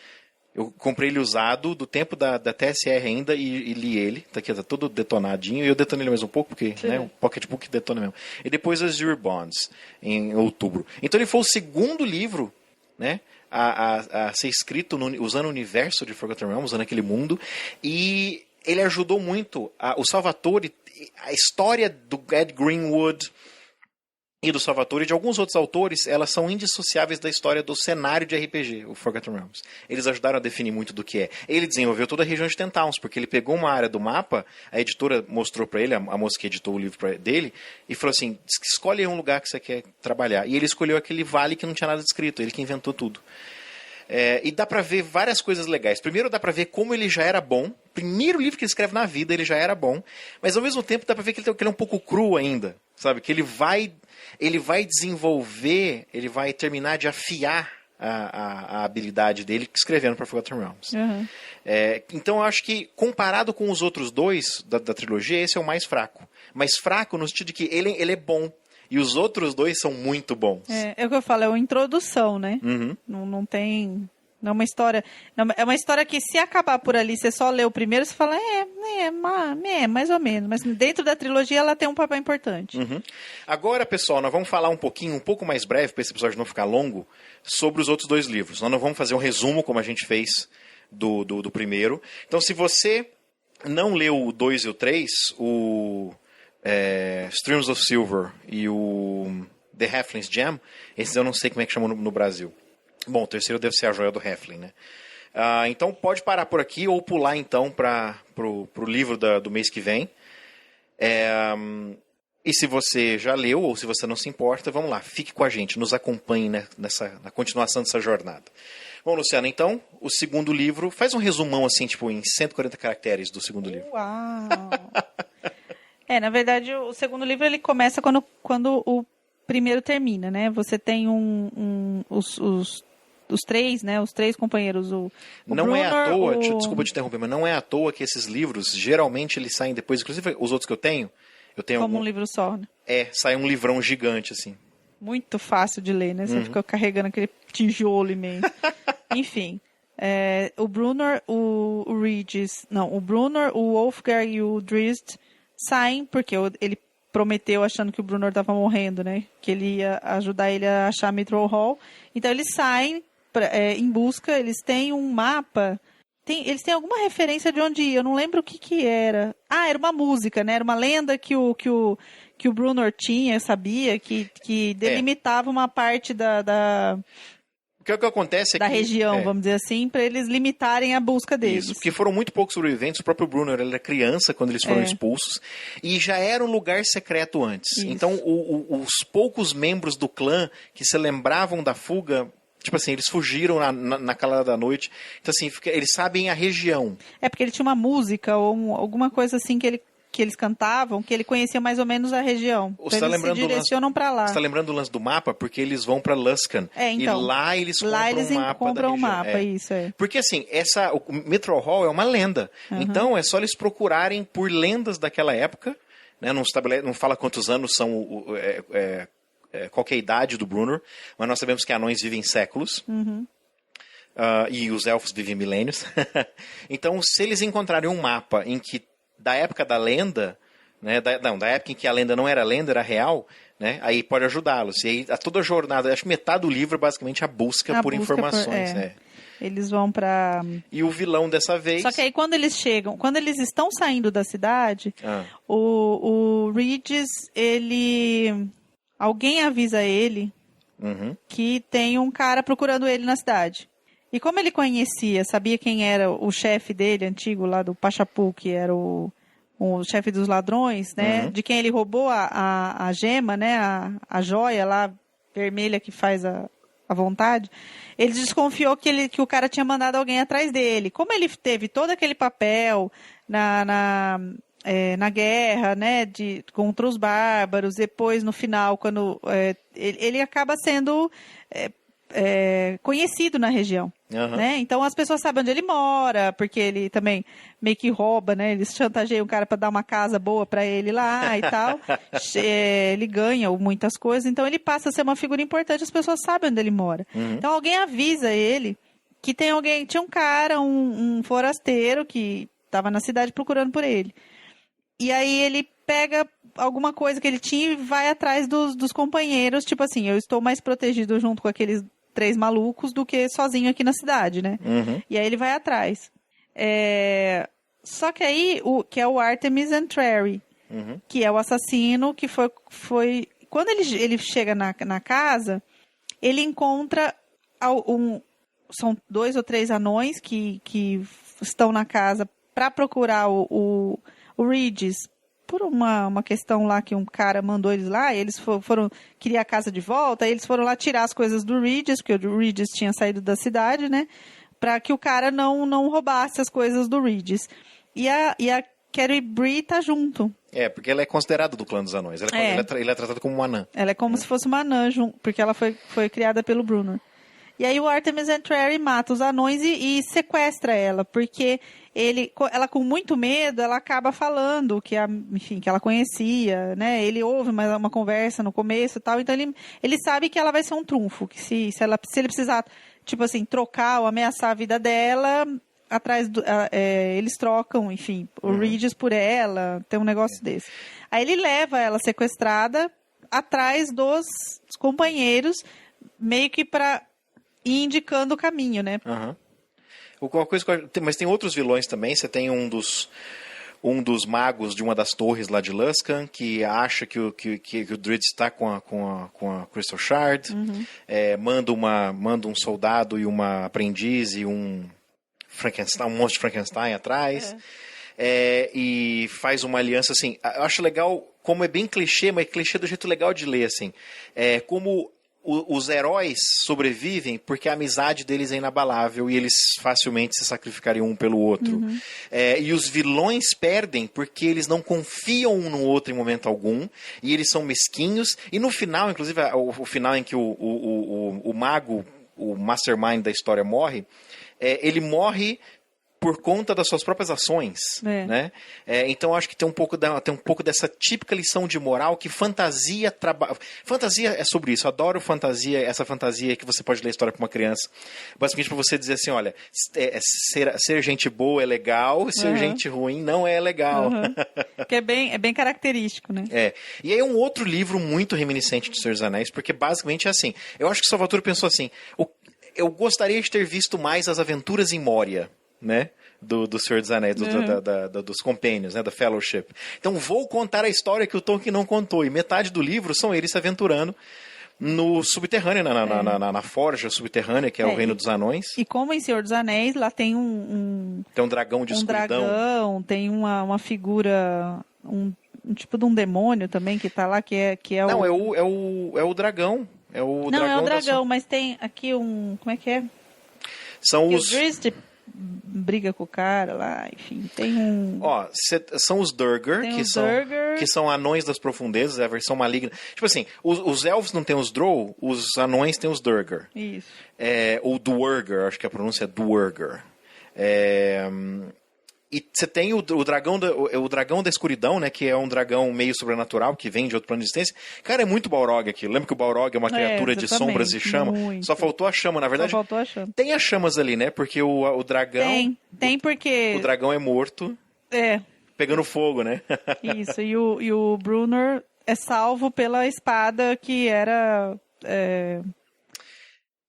[SPEAKER 2] Eu comprei ele usado, do tempo da TSR ainda, e li ele. Tá aqui, tá todo detonadinho. E eu detonei ele mais um pouco, porque né, o Pocketbook detona mesmo. E depois Azure Bonds, em outubro. Então ele foi o segundo livro, né, a ser escrito usando o universo de Forgotten Realms, usando aquele mundo. E ele ajudou muito o Salvatore, a história do Ed Greenwood e do Salvatore e de alguns outros autores, elas são indissociáveis da história do cenário de RPG, o Forgotten Realms. Eles ajudaram a definir muito do que é. Ele desenvolveu toda a região de Ten Towns, porque ele pegou uma área do mapa, a editora mostrou para ele, a moça que editou o livro dele, e falou assim, escolhe um lugar que você quer trabalhar. E ele escolheu aquele vale que não tinha nada descrito, ele que inventou tudo. E dá pra ver várias coisas legais. Primeiro dá pra ver como ele já era bom. Primeiro livro que ele escreve na vida, ele já era bom. Mas ao mesmo tempo dá pra ver que ele é um pouco cru ainda. Sabe? Que ele vai desenvolver, ele vai terminar de afiar a habilidade dele escrevendo para Forgotten Realms.
[SPEAKER 1] Uhum.
[SPEAKER 2] Então eu acho que, comparado com os outros dois da trilogia, esse é o mais fraco. Mais fraco no sentido de que ele é bom. E os outros dois são muito bons.
[SPEAKER 1] É o que eu falo, é uma introdução, né?
[SPEAKER 2] Uhum.
[SPEAKER 1] Não tem... Não é uma história... É uma história que, se acabar por ali, você só lê o primeiro, você fala, mais ou menos. Mas dentro da trilogia, ela tem um papel importante.
[SPEAKER 2] Uhum. Agora, pessoal, nós vamos falar um pouco mais breve, para esse episódio não ficar longo, sobre os outros dois livros. Nós não vamos fazer um resumo, como a gente fez do primeiro. Então, se você não leu o 2 e o 3, o Streams of Silver e o The Halfling's Gem, esses eu não sei como é que chamam no Brasil. Bom, o terceiro deve ser a Joia do Halfling, né? Então pode parar por aqui ou pular então pro livro do mês que vem. E se você já leu ou se você não se importa, vamos lá, fique com a gente, nos acompanhe, né, na continuação dessa jornada. Bom, Luciana, então, o segundo livro, faz um resumão assim, tipo, em 140 caracteres do segundo livro.
[SPEAKER 1] Uau! Na verdade, o segundo livro ele começa quando o primeiro termina, né? Você tem os três, né? Os três companheiros. O
[SPEAKER 2] não
[SPEAKER 1] Brunner,
[SPEAKER 2] é à toa, desculpa te interromper, mas não é à toa que esses livros, geralmente, eles saem depois, inclusive os outros que eu tenho
[SPEAKER 1] como um livro só, né?
[SPEAKER 2] Sai um livrão gigante, assim. Muito
[SPEAKER 1] fácil de ler, né? Você fica carregando aquele tijolo imenso. Enfim. O Brunner, o Regis... Não, o Brunner, o Wolfgar e o Drizzt saem, porque ele prometeu achando que o Brunner estava morrendo, né? Que ele ia ajudar ele a achar Mithril Hall. Então eles saem em busca, eles têm um mapa, eles têm alguma referência de onde ir, eu não lembro o que era. Era uma música, né? Era uma lenda que o Brunner tinha, sabia, que delimitava uma parte da
[SPEAKER 2] o que acontece
[SPEAKER 1] da região, vamos dizer assim, para eles limitarem a busca deles.
[SPEAKER 2] Isso, porque foram muito poucos sobreviventes. O próprio Brunner, ele era criança quando eles foram expulsos, e já era um lugar secreto antes. Isso. Então, os poucos membros do clã que se lembravam da fuga, tipo assim, eles fugiram na calada da noite. Então, assim, eles sabem a região. Porque
[SPEAKER 1] ele tinha uma música ou alguma coisa assim que eles cantavam, que ele conhecia mais ou menos a região. Então eles se direcionam para lá.
[SPEAKER 2] Você está lembrando do lance do mapa? Porque eles vão para Luskan.
[SPEAKER 1] Então,
[SPEAKER 2] e lá eles compram
[SPEAKER 1] um mapa isso.
[SPEAKER 2] Porque assim, o Mithril Hall é uma lenda. Uhum. Então é só eles procurarem por lendas daquela época. Né? Não fala quantos anos são, qual que é a idade do Brunner, mas nós sabemos que anões vivem séculos.
[SPEAKER 1] Uhum.
[SPEAKER 2] E os elfos vivem milênios. Então, se eles encontrarem um mapa em que da época da lenda, né, da época em que a lenda não era lenda, era real, né, aí pode ajudá-los. E aí, toda a jornada, acho que metade do livro é basicamente a busca por informações.
[SPEAKER 1] Eles vão pra...
[SPEAKER 2] E o vilão dessa vez...
[SPEAKER 1] Só que aí quando eles estão saindo da cidade, o Regis, alguém avisa ele que tem um cara procurando ele na cidade. E como ele sabia quem era o chefe dele, antigo, lá do Pachapu, que era o chefe dos ladrões, né? De quem ele roubou a gema, né? A joia lá, vermelha, que faz a vontade. Ele desconfiou que o cara tinha mandado alguém atrás dele. Como ele teve todo aquele papel na guerra, né? Contra os bárbaros, depois, no final, quando ele acaba sendo... conhecido na região, né? Então as pessoas sabem onde ele mora, porque ele também meio que rouba, né? Eles chantageiam o cara para dar uma casa boa para ele lá e tal. Ele ganha muitas coisas, então ele passa a ser uma figura importante, as pessoas sabem onde ele mora. Então alguém avisa ele que tinha um cara, um forasteiro que tava na cidade procurando por ele. E aí ele pega alguma coisa que ele tinha e vai atrás dos companheiros, tipo assim, eu estou mais protegido junto com aqueles 3 malucos do que sozinho aqui na cidade, né?
[SPEAKER 2] Uhum.
[SPEAKER 1] E aí ele vai atrás. Só que aí, que é o Artemis Entreri, que é o assassino que foi... Quando ele chega na casa, ele encontra são 2 ou 3 anões que estão na casa para procurar o Regis por uma questão lá que um cara mandou eles lá, e eles foram queria a casa de volta, aí eles foram lá tirar as coisas do Regis, porque o Regis tinha saído da cidade, né? Para que o cara não roubasse as coisas do Regis. E a Carrie Bree tá junto.
[SPEAKER 2] Porque ela é considerada do clã dos anões. Ele é tratado como uma anã.
[SPEAKER 1] Ela é como se fosse uma anã, porque ela foi criada pelo Brunner. E aí o Artemis Entreri mata os anões e sequestra ela, porque ela com muito medo, ela acaba falando que ela conhecia, né? Ele ouve uma conversa no começo e tal, então ele sabe que ela vai ser um trunfo, que se ele precisar, tipo assim, trocar ou ameaçar a vida dela, eles trocam, enfim, o Regis por ela, tem um negócio desse. Aí ele leva ela sequestrada atrás dos companheiros, meio que pra ir indicando o caminho, né?
[SPEAKER 2] Mas tem outros vilões também. Você tem um dos magos de uma das torres lá de Luskan, que acha que o Drizzt está com a Crystal Shard, manda um soldado e uma aprendiz e um monstro de Frankenstein atrás, e faz uma aliança, assim. Eu acho legal, como é bem clichê, mas clichê do jeito legal de ler, assim. Como os heróis sobrevivem porque a amizade deles é inabalável e eles facilmente se sacrificariam um pelo outro. E os vilões perdem porque eles não confiam um no outro em momento algum, e eles são mesquinhos, e no final, inclusive o final em que o mago, o mastermind da história morre, ele morre por conta das suas próprias ações, né? Então acho que tem um pouco dessa típica lição de moral que fantasia é sobre isso. Eu adoro fantasia, essa fantasia que você pode ler a história para uma criança, basicamente para você dizer assim, olha, ser gente boa é legal, ser gente ruim não é legal.
[SPEAKER 1] Que é bem característico, né?
[SPEAKER 2] E aí é um outro livro muito reminiscente de Senhor dos Anéis, porque basicamente é assim. Eu acho que Salvatore pensou assim, eu gostaria de ter visto mais as aventuras em Moria, né? Do Senhor dos Anéis, dos Companions, né? Da Fellowship. Então vou contar a história que o Tolkien não contou. E metade do livro são eles se aventurando no subterrâneo, na forja subterrânea, que é o Reino dos Anões.
[SPEAKER 1] E como em Senhor dos Anéis, lá tem
[SPEAKER 2] tem um dragão de escuridão.
[SPEAKER 1] Tem uma figura, um tipo de um demônio também que tá lá, que é
[SPEAKER 2] Não, é o dragão. É o
[SPEAKER 1] dragão, mas tem aqui como é que é?
[SPEAKER 2] São
[SPEAKER 1] os... O Drizzt briga com o cara lá, enfim, tem um...
[SPEAKER 2] são os Durgar, que são anões das profundezas, é a versão maligna. Tipo assim, os elfos não tem os Drow, os anões tem os Durgar.
[SPEAKER 1] Isso.
[SPEAKER 2] Ou Duergar, acho que a pronúncia é Duergar. E você tem o dragão da escuridão, né? Que é um dragão meio sobrenatural, que vem de outro plano de existência. Cara, é muito Balrog aquilo. Lembra que o Balrog é uma criatura de sombras e chama? Muito. Só faltou a chama, na verdade.
[SPEAKER 1] Só faltou a chama.
[SPEAKER 2] Tem as chamas ali, né? Porque o dragão...
[SPEAKER 1] Tem porque...
[SPEAKER 2] O dragão é morto. Pegando fogo, né?
[SPEAKER 1] Isso, e o Brunner é salvo pela espada que era...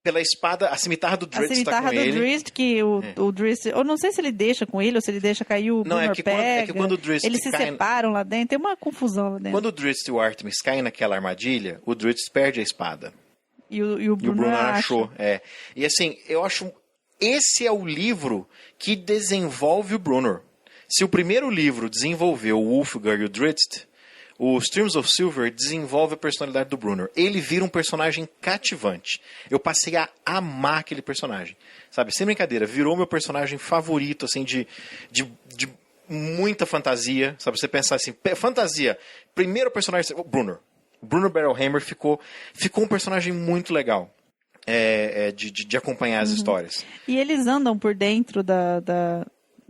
[SPEAKER 2] Pela espada, a cimitarra do Drizzt está com ele.
[SPEAKER 1] A cimitarra do Drizzt, que o Drizzt... Eu não sei se ele deixa com ele ou se ele deixa cair, o Brunner pega.
[SPEAKER 2] Quando o Drizzt
[SPEAKER 1] eles se separam lá dentro, tem uma confusão lá dentro.
[SPEAKER 2] Quando o Drizzt e o Artemis caem naquela armadilha, o Drizzt perde a espada.
[SPEAKER 1] E o Brunner
[SPEAKER 2] achou. E assim, eu acho... Esse é o livro que desenvolve o Brunner. Se o primeiro livro desenvolveu o Ulfgar e o Drizzt, o Streams of Silver desenvolve a personalidade do Brunner. Ele vira um personagem cativante. Eu passei a amar aquele personagem. Sabe, sem brincadeira, virou meu personagem favorito, assim, de muita fantasia. Sabe, você pensar assim, fantasia, primeiro personagem, o Brunner. O Brunner Barrowhammer ficou um personagem muito legal. De acompanhar as histórias.
[SPEAKER 1] E eles andam por dentro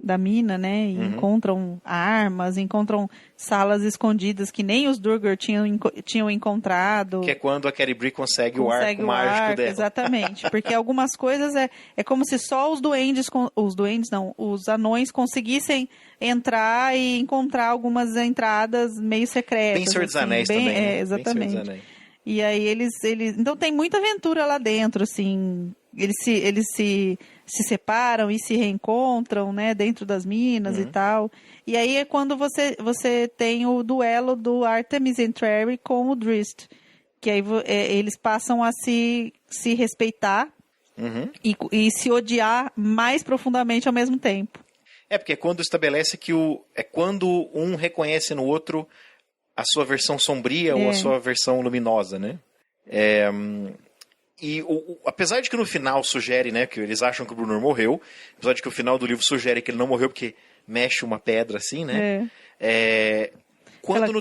[SPEAKER 1] da mina, né? E encontram armas, encontram salas escondidas que nem os Durgar tinham encontrado.
[SPEAKER 2] Que é quando a Carrie Bree consegue o arco mágico dela.
[SPEAKER 1] Exatamente, porque algumas coisas é como se só os anões conseguissem entrar e encontrar algumas entradas meio secretas.
[SPEAKER 2] Bem Senhor dos Anéis também, né?
[SPEAKER 1] Exatamente. E aí eles... Então tem muita aventura lá dentro, assim. Eles se separam e se reencontram, né? Dentro das minas e tal. E aí é quando você tem o duelo do Artemis Entreri com o Drizzt. Que aí eles passam a se respeitar e se odiar mais profundamente ao mesmo tempo.
[SPEAKER 2] É, porque é quando estabelece que é quando um reconhece no outro a sua versão sombria ou a sua versão luminosa, né? E apesar de que no final sugere, né, que eles acham que o Brunner morreu, apesar de que o final do livro sugere que ele não morreu porque mexe uma pedra assim, né?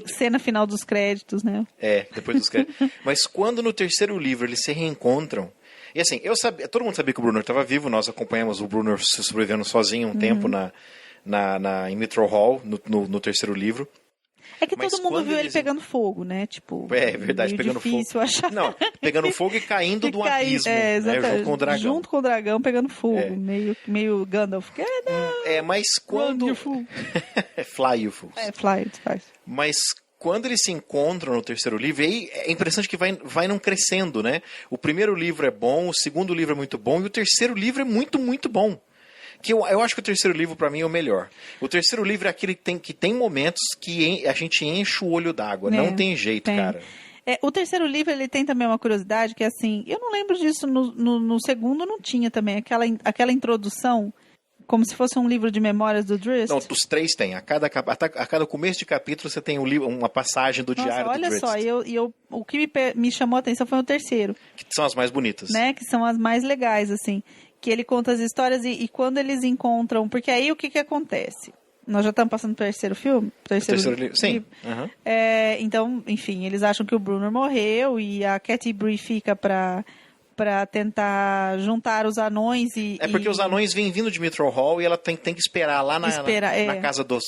[SPEAKER 1] Cena final dos créditos, né?
[SPEAKER 2] Depois dos créditos. Mas quando no terceiro livro eles se reencontram, e assim, todo mundo sabia que o Brunner estava vivo, nós acompanhamos o Brunner sobrevivendo sozinho um tempo em Mithril Hall, no terceiro livro.
[SPEAKER 1] É que todo mundo viu ele pegando fogo, né? Tipo,
[SPEAKER 2] é verdade, pegando fogo.
[SPEAKER 1] Achar.
[SPEAKER 2] Não, pegando fogo e caindo do abismo, né? Junto com o dragão.
[SPEAKER 1] Junto com o dragão pegando fogo, meio Gandalf.
[SPEAKER 2] Mas quando... Fly, you fools.
[SPEAKER 1] Fly, faz.
[SPEAKER 2] Mas quando eles se encontram no terceiro livro, aí é interessante que vai não crescendo, né? O primeiro livro é bom, o segundo livro é muito bom, e o terceiro livro é muito, muito bom. Que eu acho que o terceiro livro, pra mim, é o melhor. O terceiro livro é aquele que tem momentos que a gente enche o olho d'água. Não tem jeito, cara.
[SPEAKER 1] O terceiro livro, ele tem também uma curiosidade, que é assim, eu não lembro disso, no segundo não tinha também, aquela introdução, como se fosse um livro de memórias do Drizzt.
[SPEAKER 2] Não, os três tem. A cada começo de capítulo você tem uma passagem do diário do Drizzt.
[SPEAKER 1] Olha só, o que me chamou a atenção foi o terceiro.
[SPEAKER 2] Que são as mais bonitas.
[SPEAKER 1] Né, que são as mais legais, assim. Que ele conta as histórias e quando eles encontram... Porque aí o que acontece? Nós já estamos passando pro terceiro filme?
[SPEAKER 2] Terceiro livro? Sim. Uhum.
[SPEAKER 1] Então, enfim, eles acham que o Brunner morreu e a Carrie Bree fica para tentar juntar os anões e...
[SPEAKER 2] porque os anões vêm vindo de Mithril Hall e ela tem que esperar lá na casa dos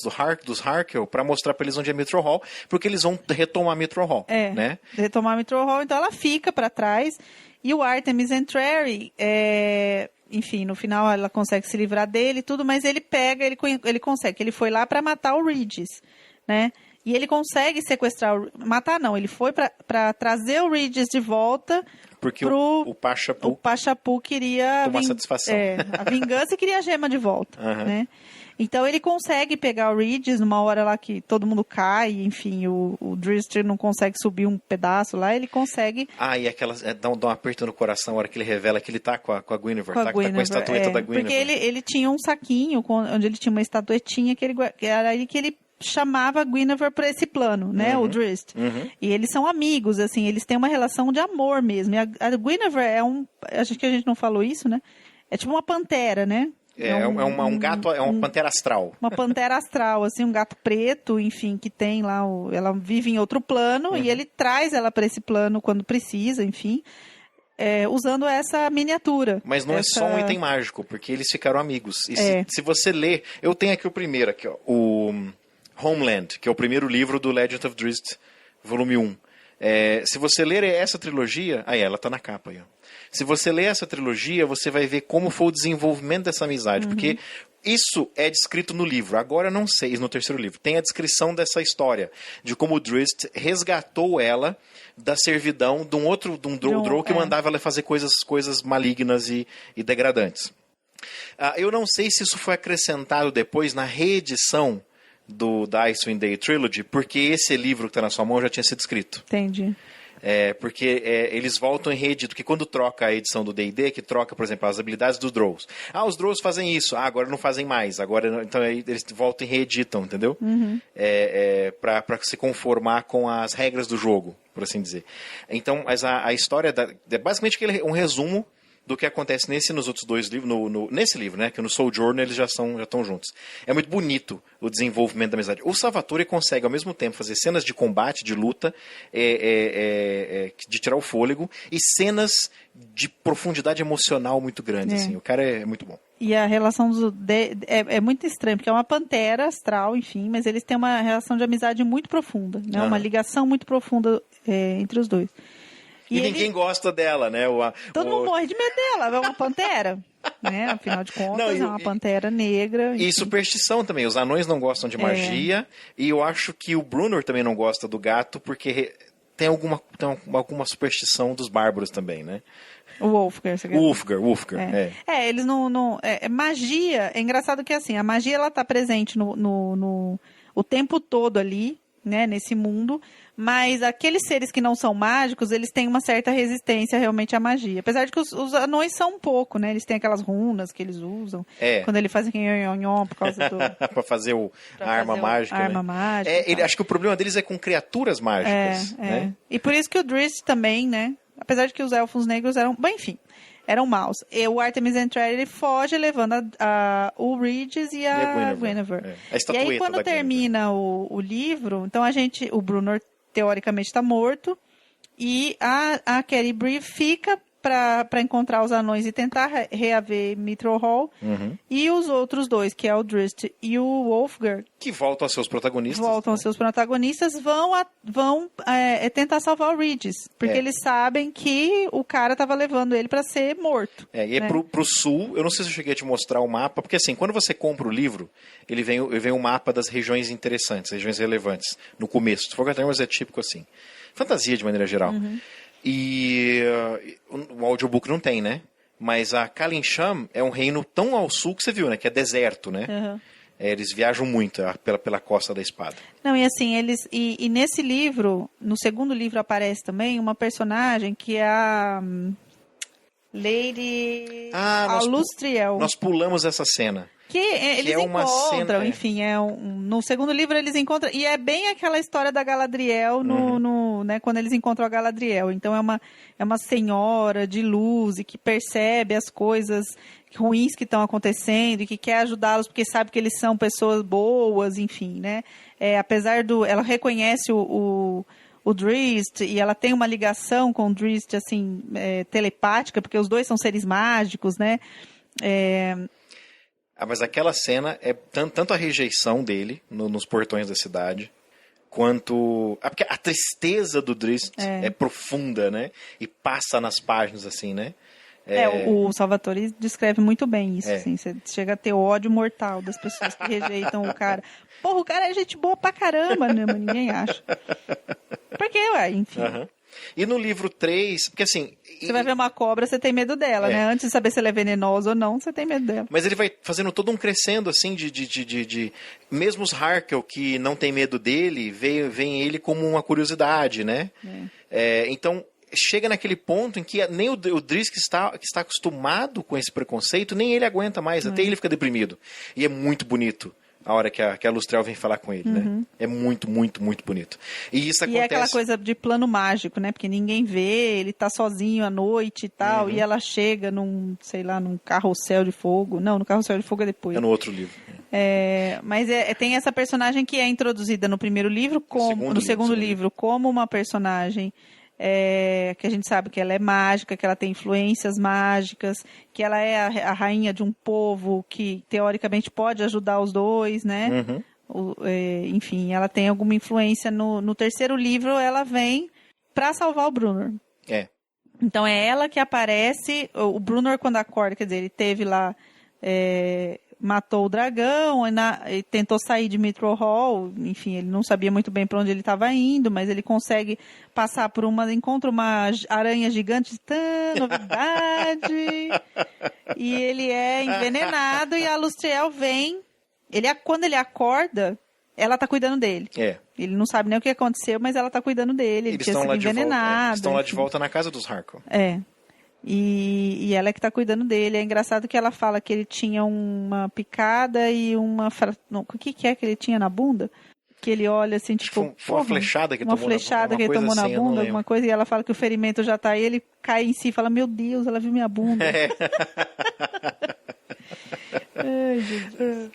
[SPEAKER 2] Harkel para mostrar para eles onde é Mithril Hall, porque eles vão retomar Mithril Hall, né?
[SPEAKER 1] Retomar Mithril Hall, então ela fica para trás e o Artemis Entreri... Enfim, no final ela consegue se livrar dele e tudo, mas ele consegue. Ele foi lá para matar o Regis, né? E ele consegue sequestrar matar não, ele foi para trazer o Regis de volta.
[SPEAKER 2] Porque o
[SPEAKER 1] Pachapu queria...
[SPEAKER 2] tomar satisfação.
[SPEAKER 1] A vingança e queria a gema de volta, né? Então ele consegue pegar o Regis numa hora lá que todo mundo cai, enfim, o Drizzt não consegue subir um pedaço lá, ele consegue...
[SPEAKER 2] E aquelas... dá um aperto no coração a hora que ele revela que ele tá com a Guinevere, tá com a estatueta da Guinevere.
[SPEAKER 1] Porque ele tinha um saquinho onde ele tinha uma estatuetinha que era aí que ele chamava a Guinevere para esse plano, né, o Drizzt. E eles são amigos, assim, eles têm uma relação de amor mesmo. E a Guinevere acho que a gente não falou isso, né? É tipo uma pantera, né?
[SPEAKER 2] Um gato, uma pantera astral.
[SPEAKER 1] Uma pantera astral, assim, um gato preto, enfim, que tem lá, ela vive em outro plano e ele traz ela para esse plano quando precisa, enfim, usando essa miniatura.
[SPEAKER 2] Mas não é só um item mágico, porque eles ficaram amigos. E se você ler, eu tenho aqui o primeiro, aqui, ó, o Homeland, que é o primeiro livro do Legend of Drizzt, volume 1. Se você ler essa trilogia, ela tá na capa aí, ó. Se você ler essa trilogia, você vai ver como foi o desenvolvimento dessa amizade, porque isso é descrito no livro. Agora não sei, no terceiro livro. Tem a descrição dessa história, de como o Drizzt resgatou ela da servidão de um Drow que mandava ela fazer coisas malignas e degradantes. Eu não sei se isso foi acrescentado depois na reedição da Icewind Dale Trilogy, porque esse livro que está na sua mão já tinha sido escrito.
[SPEAKER 1] Entendi.
[SPEAKER 2] Porque eles voltam em reedito, que quando troca a edição do D&D, que troca, por exemplo, as habilidades dos Drows. Os Drows fazem isso, agora não fazem mais, então aí eles voltam e reeditam, entendeu? Para se conformar com as regras do jogo, por assim dizer. Então, mas a história, basicamente um resumo do que acontece nos outros dois livros, nesse livro, né? Que no Sojourner eles já estão juntos. É muito bonito o desenvolvimento da amizade. O Salvatore consegue, ao mesmo tempo, fazer cenas de combate, de luta, de tirar o fôlego, e cenas de profundidade emocional muito grande. Assim. O cara é muito bom.
[SPEAKER 1] E a relação é muito estranha, porque é uma pantera astral, enfim, mas eles têm uma relação de amizade muito profunda, né? Uma ligação muito profunda entre os dois.
[SPEAKER 2] E ninguém gosta dela, né?
[SPEAKER 1] Todo mundo morre de medo dela, é uma pantera. Né? Afinal de contas, é uma pantera negra.
[SPEAKER 2] Enfim. E superstição também. Os anões não gostam de magia. E eu acho que o Brunner também não gosta do gato, porque tem alguma superstição dos bárbaros também, né?
[SPEAKER 1] O Wolfgar.
[SPEAKER 2] Wolfgar.
[SPEAKER 1] Eles não... magia... É engraçado que, assim, a magia, ela tá presente o tempo todo ali, né? Nesse mundo... Mas aqueles seres que não são mágicos, eles têm uma certa resistência realmente à magia. Apesar de que os anões são um pouco, né? Eles têm aquelas runas que eles usam. Quando eles fazem nhon por causa do...
[SPEAKER 2] pra fazer a arma mágica. Acho que o problema deles é com criaturas mágicas. Né?
[SPEAKER 1] E por isso que o Drizzt também, né? Apesar de que os elfos negros eram... Bom, enfim... Eram maus. E o Artemis Entreri, ele foge levando o Regis e a Guinevere.
[SPEAKER 2] E
[SPEAKER 1] aí, quando termina o livro, então o Brunner, teoricamente, está morto, e a Ceri Bree fica para encontrar os anões e tentar reaver Mithril Hall. E os outros dois, que é o Drizzt e o Wolfgar,
[SPEAKER 2] que voltam a seus protagonistas.
[SPEAKER 1] Vão tentar salvar o Regis, porque eles sabem que o cara estava levando ele para ser morto.
[SPEAKER 2] E pro sul, eu não sei se eu cheguei a te mostrar o mapa, porque assim, quando você compra o livro, ele vem um mapa das regiões interessantes, regiões relevantes, no começo. Se for Forgotten é típico assim. Fantasia, de maneira geral. E o audiobook não tem, né? Mas a Kalincham é um reino tão ao sul que você viu, né? Que é deserto, né? Eles viajam muito pela Costa da Espada.
[SPEAKER 1] Não, e assim, e nesse livro, no segundo livro aparece também uma personagem que é a Lady Alustriel.
[SPEAKER 2] Nós pulamos essa cena.
[SPEAKER 1] Que eles encontram, enfim, no segundo livro eles encontram, e é bem aquela história da Galadriel né, quando eles encontram a Galadriel. Então é uma senhora de luz e que percebe as coisas ruins que estão acontecendo e que quer ajudá-los porque sabe que eles são pessoas boas, enfim, né? Apesar ela reconhece o Drizzt, e ela tem uma ligação com o Drizzt, assim, telepática, porque os dois são seres mágicos, né?
[SPEAKER 2] Mas aquela cena é tanto a rejeição dele nos portões da cidade, quanto... Porque a tristeza do Drizzt é profunda, né? E passa nas páginas, assim, né?
[SPEAKER 1] O Salvatore descreve muito bem isso, assim. Você chega a ter ódio mortal das pessoas que rejeitam o cara. Porra, o cara é gente boa pra caramba, né? Mas ninguém acha. Porque, enfim...
[SPEAKER 2] E no livro 3, porque assim...
[SPEAKER 1] Você vai ver uma cobra, você tem medo dela, né? Antes de saber se ela é venenosa ou não, você tem medo dela.
[SPEAKER 2] Mas ele vai fazendo todo um crescendo, assim, de... Mesmo os Harkel, que não tem medo dele, veem ele como uma curiosidade, né? Então, chega naquele ponto em que nem o Drizzt, que está acostumado com esse preconceito, nem ele aguenta mais, até ele fica deprimido. E é muito bonito a hora que a Lustriel vem falar com ele, né? É muito, muito, muito bonito. E isso acontece...
[SPEAKER 1] E é aquela coisa de plano mágico, né? Porque ninguém vê, ele tá sozinho à noite e tal, e ela chega num carrossel de fogo. Não, no carrossel de fogo é depois.
[SPEAKER 2] É no outro livro.
[SPEAKER 1] Mas tem essa personagem que é introduzida no primeiro livro, no segundo livro, como uma personagem... que a gente sabe que ela é mágica, que ela tem influências mágicas, que ela é a rainha de um povo que teoricamente pode ajudar os dois, né? Enfim, ela tem alguma influência. No terceiro livro, ela vem para salvar o Brunner. Então é ela que aparece. O Brunner, quando acorda, quer dizer, ele teve lá... matou o dragão e tentou sair de Mithril Hall. Enfim, ele não sabia muito bem para onde ele estava indo, mas ele consegue passar por encontra uma aranha gigante, novidade, e ele é envenenado, e a Lustriel vem, quando ele acorda, ela tá cuidando dele. Ele não sabe nem o que aconteceu, mas ela tá cuidando dele, ele tinha sido envenenado.
[SPEAKER 2] Eles estão lá de volta na casa dos Harkonnen.
[SPEAKER 1] E ela é que tá cuidando dele. É engraçado que ela fala que ele tinha uma picada e uma... O que é que ele tinha na bunda? que ele olha assim, tipo...
[SPEAKER 2] Foi uma flechada que ele
[SPEAKER 1] tomou na bunda, alguma coisa, e ela fala que o ferimento já tá aí, ele cai em si e fala, meu Deus, ela viu minha bunda.
[SPEAKER 2] É.
[SPEAKER 1] Ai, Jesus.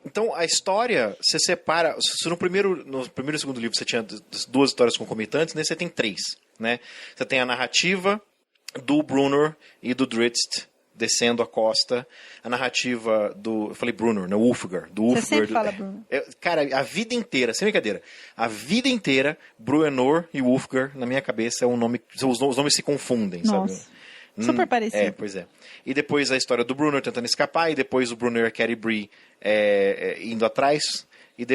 [SPEAKER 2] Então, a história, você separa... Se no primeiro e segundo livro você tinha 2 histórias concomitantes, nesse você tem 3, né? Você tem a narrativa do Brunner e do Drizzt descendo a costa, a narrativa do... Eu falei Brunner, né? Ulfgar. Do Ulfgar.
[SPEAKER 1] Você sempre fala Brunner.
[SPEAKER 2] Cara, a vida inteira, sem brincadeira, a vida inteira, Bruenor e Ulfgar, na minha cabeça, é um nome... Os nomes se confundem,
[SPEAKER 1] Nossa.
[SPEAKER 2] sabe?
[SPEAKER 1] Super parecido.
[SPEAKER 2] É, pois é. E depois a história do Brunner tentando escapar, e depois o Brunner e a Carrie Bree indo atrás, e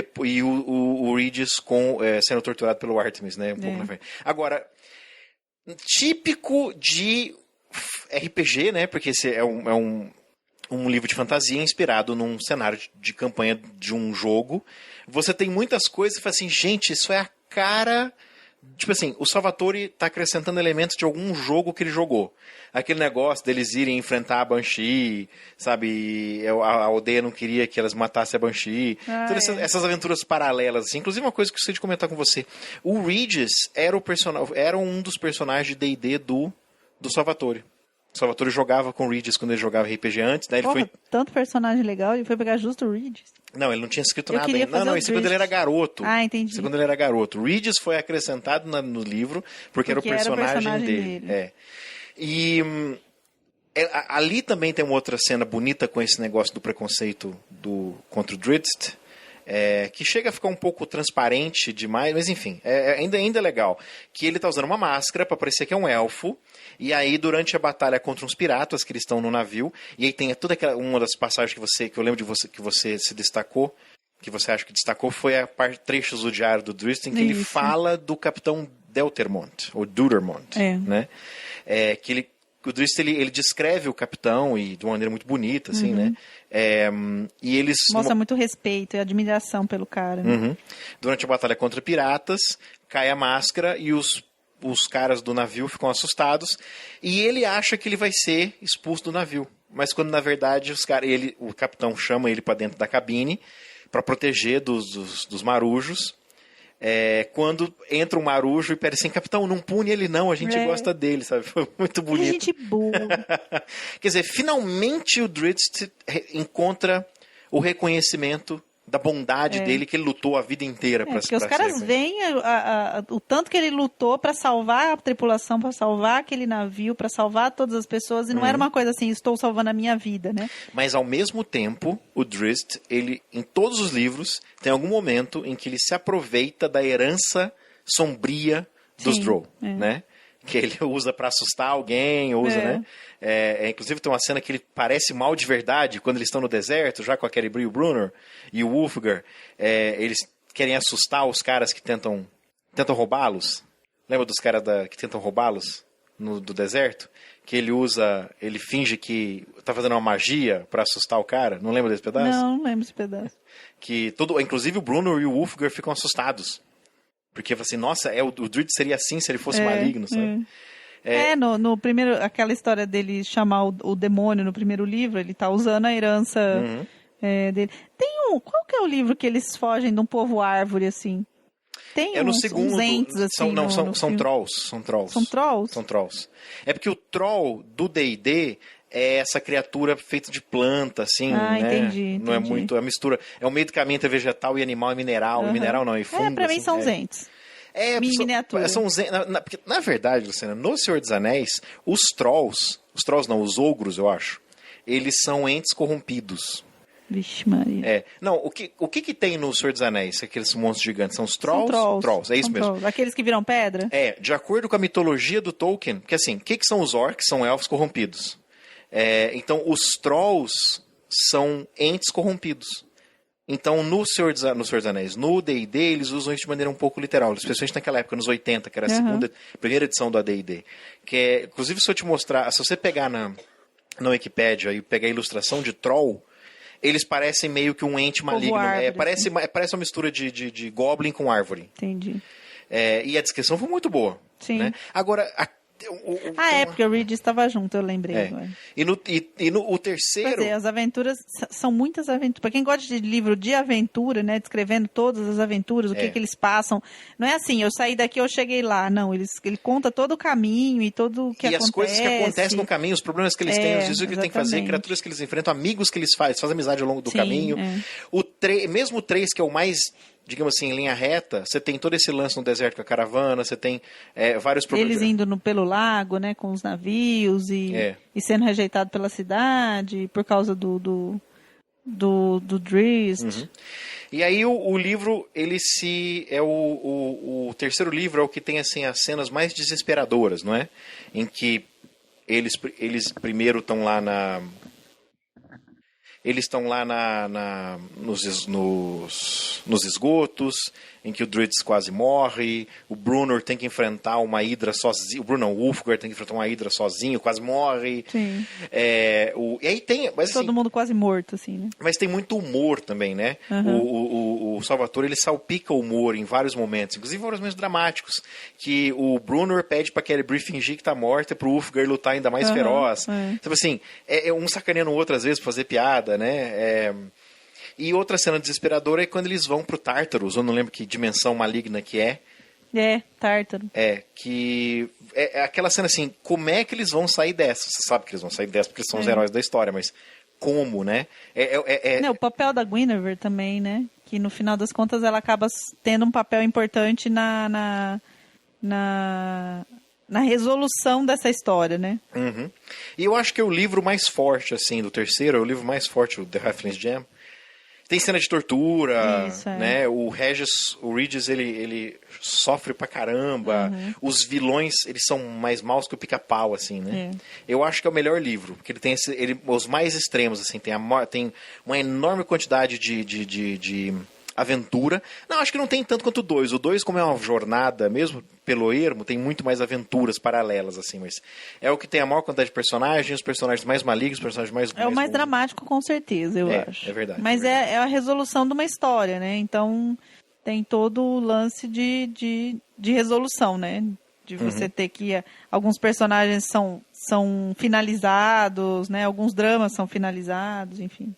[SPEAKER 2] o Regis sendo torturado pelo Artemis, né? Um pouco na frente. Agora, típico de RPG, né? Porque esse é um livro de fantasia inspirado num cenário de campanha de um jogo. Você tem muitas coisas e fala assim, gente, isso é a cara... Tipo assim, o Salvatore tá acrescentando elementos de algum jogo que ele jogou. Aquele negócio deles irem enfrentar a Banshee, sabe? A aldeia não queria que elas matassem a Banshee. Todas essas aventuras paralelas, assim. Inclusive uma coisa que eu gostaria de comentar com você. O Regis era um dos personagens de D&D do Salvatore. O Salvatore jogava com o Regis quando ele jogava RPG antes. Né?
[SPEAKER 1] Tanto personagem legal, ele foi pegar justo o Regis.
[SPEAKER 2] Não, ele não tinha escrito nada ainda. Não, isso quando ele era garoto.
[SPEAKER 1] Ah, entendi.
[SPEAKER 2] Isso quando ele era garoto. O Regis foi acrescentado no livro porque era o personagem dele. É. E ali também tem uma outra cena bonita com esse negócio do preconceito contra o Drizzt. Que chega a ficar um pouco transparente demais, mas enfim, ainda é legal. Que ele tá usando uma máscara para parecer que é um elfo, e aí durante a batalha contra uns piratas que eles estão no navio, e aí tem toda uma das passagens que eu lembro de você, que você se destacou, que você acha que destacou, foi a trechos do diário do Drizzt, em que ele fala do capitão Deltermont, ou Dudermont, né? Que o Drizzt, ele descreve o capitão e de uma maneira muito bonita, assim, né? E eles...
[SPEAKER 1] Mostra muito respeito e admiração pelo cara. Né?
[SPEAKER 2] Durante a batalha contra piratas, cai a máscara e os caras do navio ficam assustados e ele acha que ele vai ser expulso do navio. Mas quando, na verdade, o capitão chama ele para dentro da cabine para proteger dos marujos. Quando entra um marujo e pede assim, capitão, não pune ele não, a gente gosta dele, sabe? Foi muito bonito.
[SPEAKER 1] Gente boa.
[SPEAKER 2] Quer dizer, finalmente o Drizzt encontra o reconhecimento da bondade dele, que ele lutou a vida inteira para ser.
[SPEAKER 1] Porque os caras veem o tanto que ele lutou para salvar a tripulação, para salvar aquele navio, para salvar todas as pessoas, e não era uma coisa assim, estou salvando a minha vida, né? Mas
[SPEAKER 2] ao mesmo tempo, o Drizzt, ele, em todos os livros, tem algum momento em que ele se aproveita da herança sombria dos Drow, né? Que ele usa para assustar alguém, né? Inclusive tem uma cena que ele parece mal de verdade, quando eles estão no deserto, já com a Carrie Bree, o Brunner e o Ulfgar, eles querem assustar os caras que tentam roubá-los. Lembra dos caras que tentam roubá-los do deserto? Que ele finge que tá fazendo uma magia para assustar o cara. Não lembra desse pedaço?
[SPEAKER 1] Não lembro desse pedaço.
[SPEAKER 2] Inclusive o Brunner e o Ulfgar ficam assustados. Porque, assim, nossa, o Drizzt seria assim se ele fosse maligno, sabe?
[SPEAKER 1] No primeiro, aquela história dele chamar o demônio no primeiro livro, ele tá usando a herança dele. Qual que é o livro que eles fogem de um povo árvore, assim? Tem
[SPEAKER 2] no segundo,
[SPEAKER 1] uns entes, assim.
[SPEAKER 2] São trolls. São trolls? São trolls. É porque o troll do D&D é essa criatura feita de planta, assim, né?
[SPEAKER 1] Entendi.
[SPEAKER 2] Não é muito, mistura. É um meio do caminho entre vegetal e animal e mineral. Mineral não, e fungo.
[SPEAKER 1] Pra mim
[SPEAKER 2] assim,
[SPEAKER 1] são os entes.
[SPEAKER 2] Miniatura. Na verdade, Luciana, no Senhor dos Anéis, os ogros, eu acho, eles são entes corrompidos.
[SPEAKER 1] Vixe Maria.
[SPEAKER 2] Não, o que tem no Senhor dos Anéis, aqueles monstros gigantes? São os trolls? Trolls, é isso mesmo.
[SPEAKER 1] Trolls. Aqueles que viram pedra?
[SPEAKER 2] De acordo com a mitologia do Tolkien, porque assim, o que são os orcs? São elfos corrompidos. Então, os trolls são entes corrompidos. Então, no Senhor dos Anéis, no D&D, eles usam isso de maneira um pouco literal, especialmente naquela época, nos 80, que era a primeira edição do AD&D. Inclusive, se eu te mostrar, se você pegar na Wikipédia e pegar a ilustração de troll, eles parecem meio que um ente maligno. Parece uma mistura de goblin com árvore.
[SPEAKER 1] Entendi.
[SPEAKER 2] E a descrição foi muito boa.
[SPEAKER 1] Sim.
[SPEAKER 2] Né? Agora,
[SPEAKER 1] Porque o Reed estava junto, eu lembrei agora.
[SPEAKER 2] E no o terceiro...
[SPEAKER 1] Pois é, as aventuras, são muitas aventuras. Para quem gosta de livro de aventura, né, descrevendo todas as aventuras, o que eles passam. Não é assim, eu saí daqui, eu cheguei lá. Não, ele conta todo o caminho e todo o que acontece. E as coisas que acontecem
[SPEAKER 2] no caminho, os problemas que eles têm, os desafios que eles têm que fazer, criaturas que eles enfrentam, amigos que eles fazem amizade ao longo do caminho. Mesmo o 3, que é o mais... digamos assim, em linha reta, você tem todo esse lance no deserto com a caravana, você tem vários problemas.
[SPEAKER 1] Eles indo pelo lago, né, com os navios e sendo rejeitado pela cidade por causa do Drizzt.
[SPEAKER 2] Uhum. E aí o livro, ele o terceiro livro é o que tem assim as cenas mais desesperadoras, não é? Em que eles primeiro estão lá nos esgotos, em que o Drizzt quase morre, o Brunner tem que enfrentar uma hidra sozinho, o Ulfgar tem que enfrentar uma hidra sozinho, quase morre.
[SPEAKER 1] Sim.
[SPEAKER 2] E aí tem... Mas,
[SPEAKER 1] todo mundo quase morto, assim, né?
[SPEAKER 2] Mas tem muito humor também, né? Uhum. O Salvatore, ele salpica o humor em vários momentos, inclusive vários momentos dramáticos, que o Brunner pede pra Celebrimbor fingir que tá morta, pro Ulfgar lutar ainda mais feroz. Então, assim, um sacaneando o outro, às vezes, pra fazer piada, né? E outra cena desesperadora é quando eles vão pro Tartarus, eu não lembro que dimensão maligna que é.
[SPEAKER 1] Tártaro.
[SPEAKER 2] Que é aquela cena assim, como é que eles vão sair dessa? Você sabe que eles vão sair dessa porque eles são os heróis da história, mas como, né?
[SPEAKER 1] Não, o papel da Guinevere também, né? Que no final das contas ela acaba tendo um papel importante na resolução dessa história, né?
[SPEAKER 2] Uhum. E eu acho que é o livro mais forte, assim, do terceiro, é o livro mais forte, o The Halfling's Gem. Tem cena de tortura, né? O Regis, ele sofre pra caramba. Uhum. Os vilões, eles são mais maus que o pica-pau, assim, né? Eu acho que é o melhor livro, porque ele tem os mais extremos, assim, tem uma enorme quantidade de aventura. Não, acho que não tem tanto quanto o 2. O 2, como é uma jornada, mesmo pelo ermo, tem muito mais aventuras paralelas, assim, mas é o que tem a maior quantidade de personagens, os personagens mais malignos, os personagens mais...
[SPEAKER 1] É o mais dramático, com certeza, eu acho.
[SPEAKER 2] É verdade.
[SPEAKER 1] Mas é a resolução de uma história, né? Então, tem todo o lance de resolução, né? De você ter que... Alguns personagens são finalizados, né? Alguns dramas são finalizados, enfim.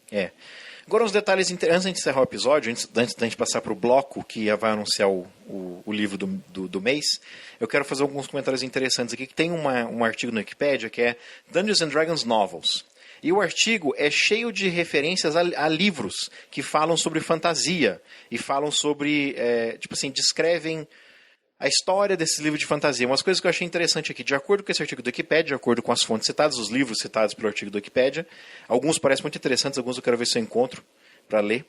[SPEAKER 2] Agora, uns detalhes, antes de encerrar o episódio, antes da gente passar para o bloco que vai anunciar o livro do mês, eu quero fazer alguns comentários interessantes aqui, que tem um artigo no Wikipedia que é Dungeons and Dragons Novels. E o artigo é cheio de referências a livros que falam sobre fantasia e falam sobre, descrevem a história desses livros de fantasia. Umas coisas que eu achei interessante aqui, de acordo com esse artigo do Wikipedia, de acordo com as fontes citadas, os livros citados pelo artigo do Wikipedia, alguns parecem muito interessantes, alguns eu quero ver se eu encontro para ler.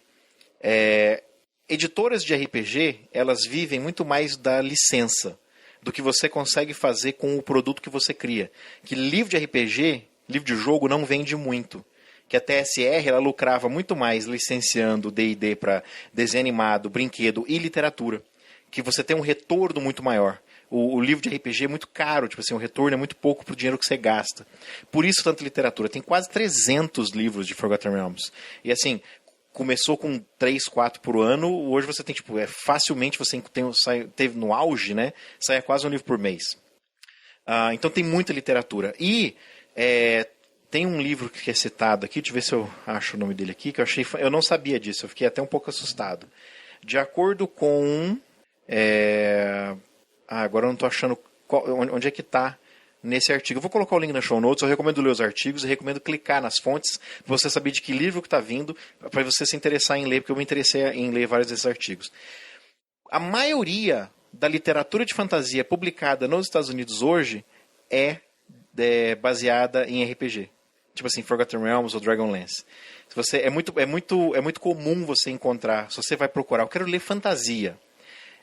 [SPEAKER 2] Editoras de RPG, elas vivem muito mais da licença, do que você consegue fazer com o produto que você cria. Que livro de RPG, livro de jogo, não vende muito. Que a TSR, ela lucrava muito mais licenciando D&D para desenho animado, brinquedo e literatura. Que você tem um retorno muito maior. O livro de RPG é muito caro, o retorno é muito pouco pro dinheiro que você gasta. Por isso, tanta literatura. Tem quase 300 livros de Forgotten Realms. E assim, começou com 3, 4 por ano, hoje você tem, facilmente você teve no auge, né? Sai quase um livro por mês. Então tem muita literatura. E tem um livro que é citado aqui, deixa eu ver se eu acho o nome dele aqui, que eu não sabia disso, eu fiquei até um pouco assustado. De acordo com... agora eu não estou achando onde é que está nesse artigo. Eu vou colocar o link na show notes, eu recomendo ler os artigos e recomendo clicar nas fontes para você saber de que livro que está vindo, para você se interessar em ler, porque eu me interessei em ler vários desses artigos. A maioria da literatura de fantasia publicada nos Estados Unidos hoje é baseada em RPG. Forgotten Realms ou Dragonlance. É muito comum você encontrar, se você vai procurar, eu quero ler fantasia.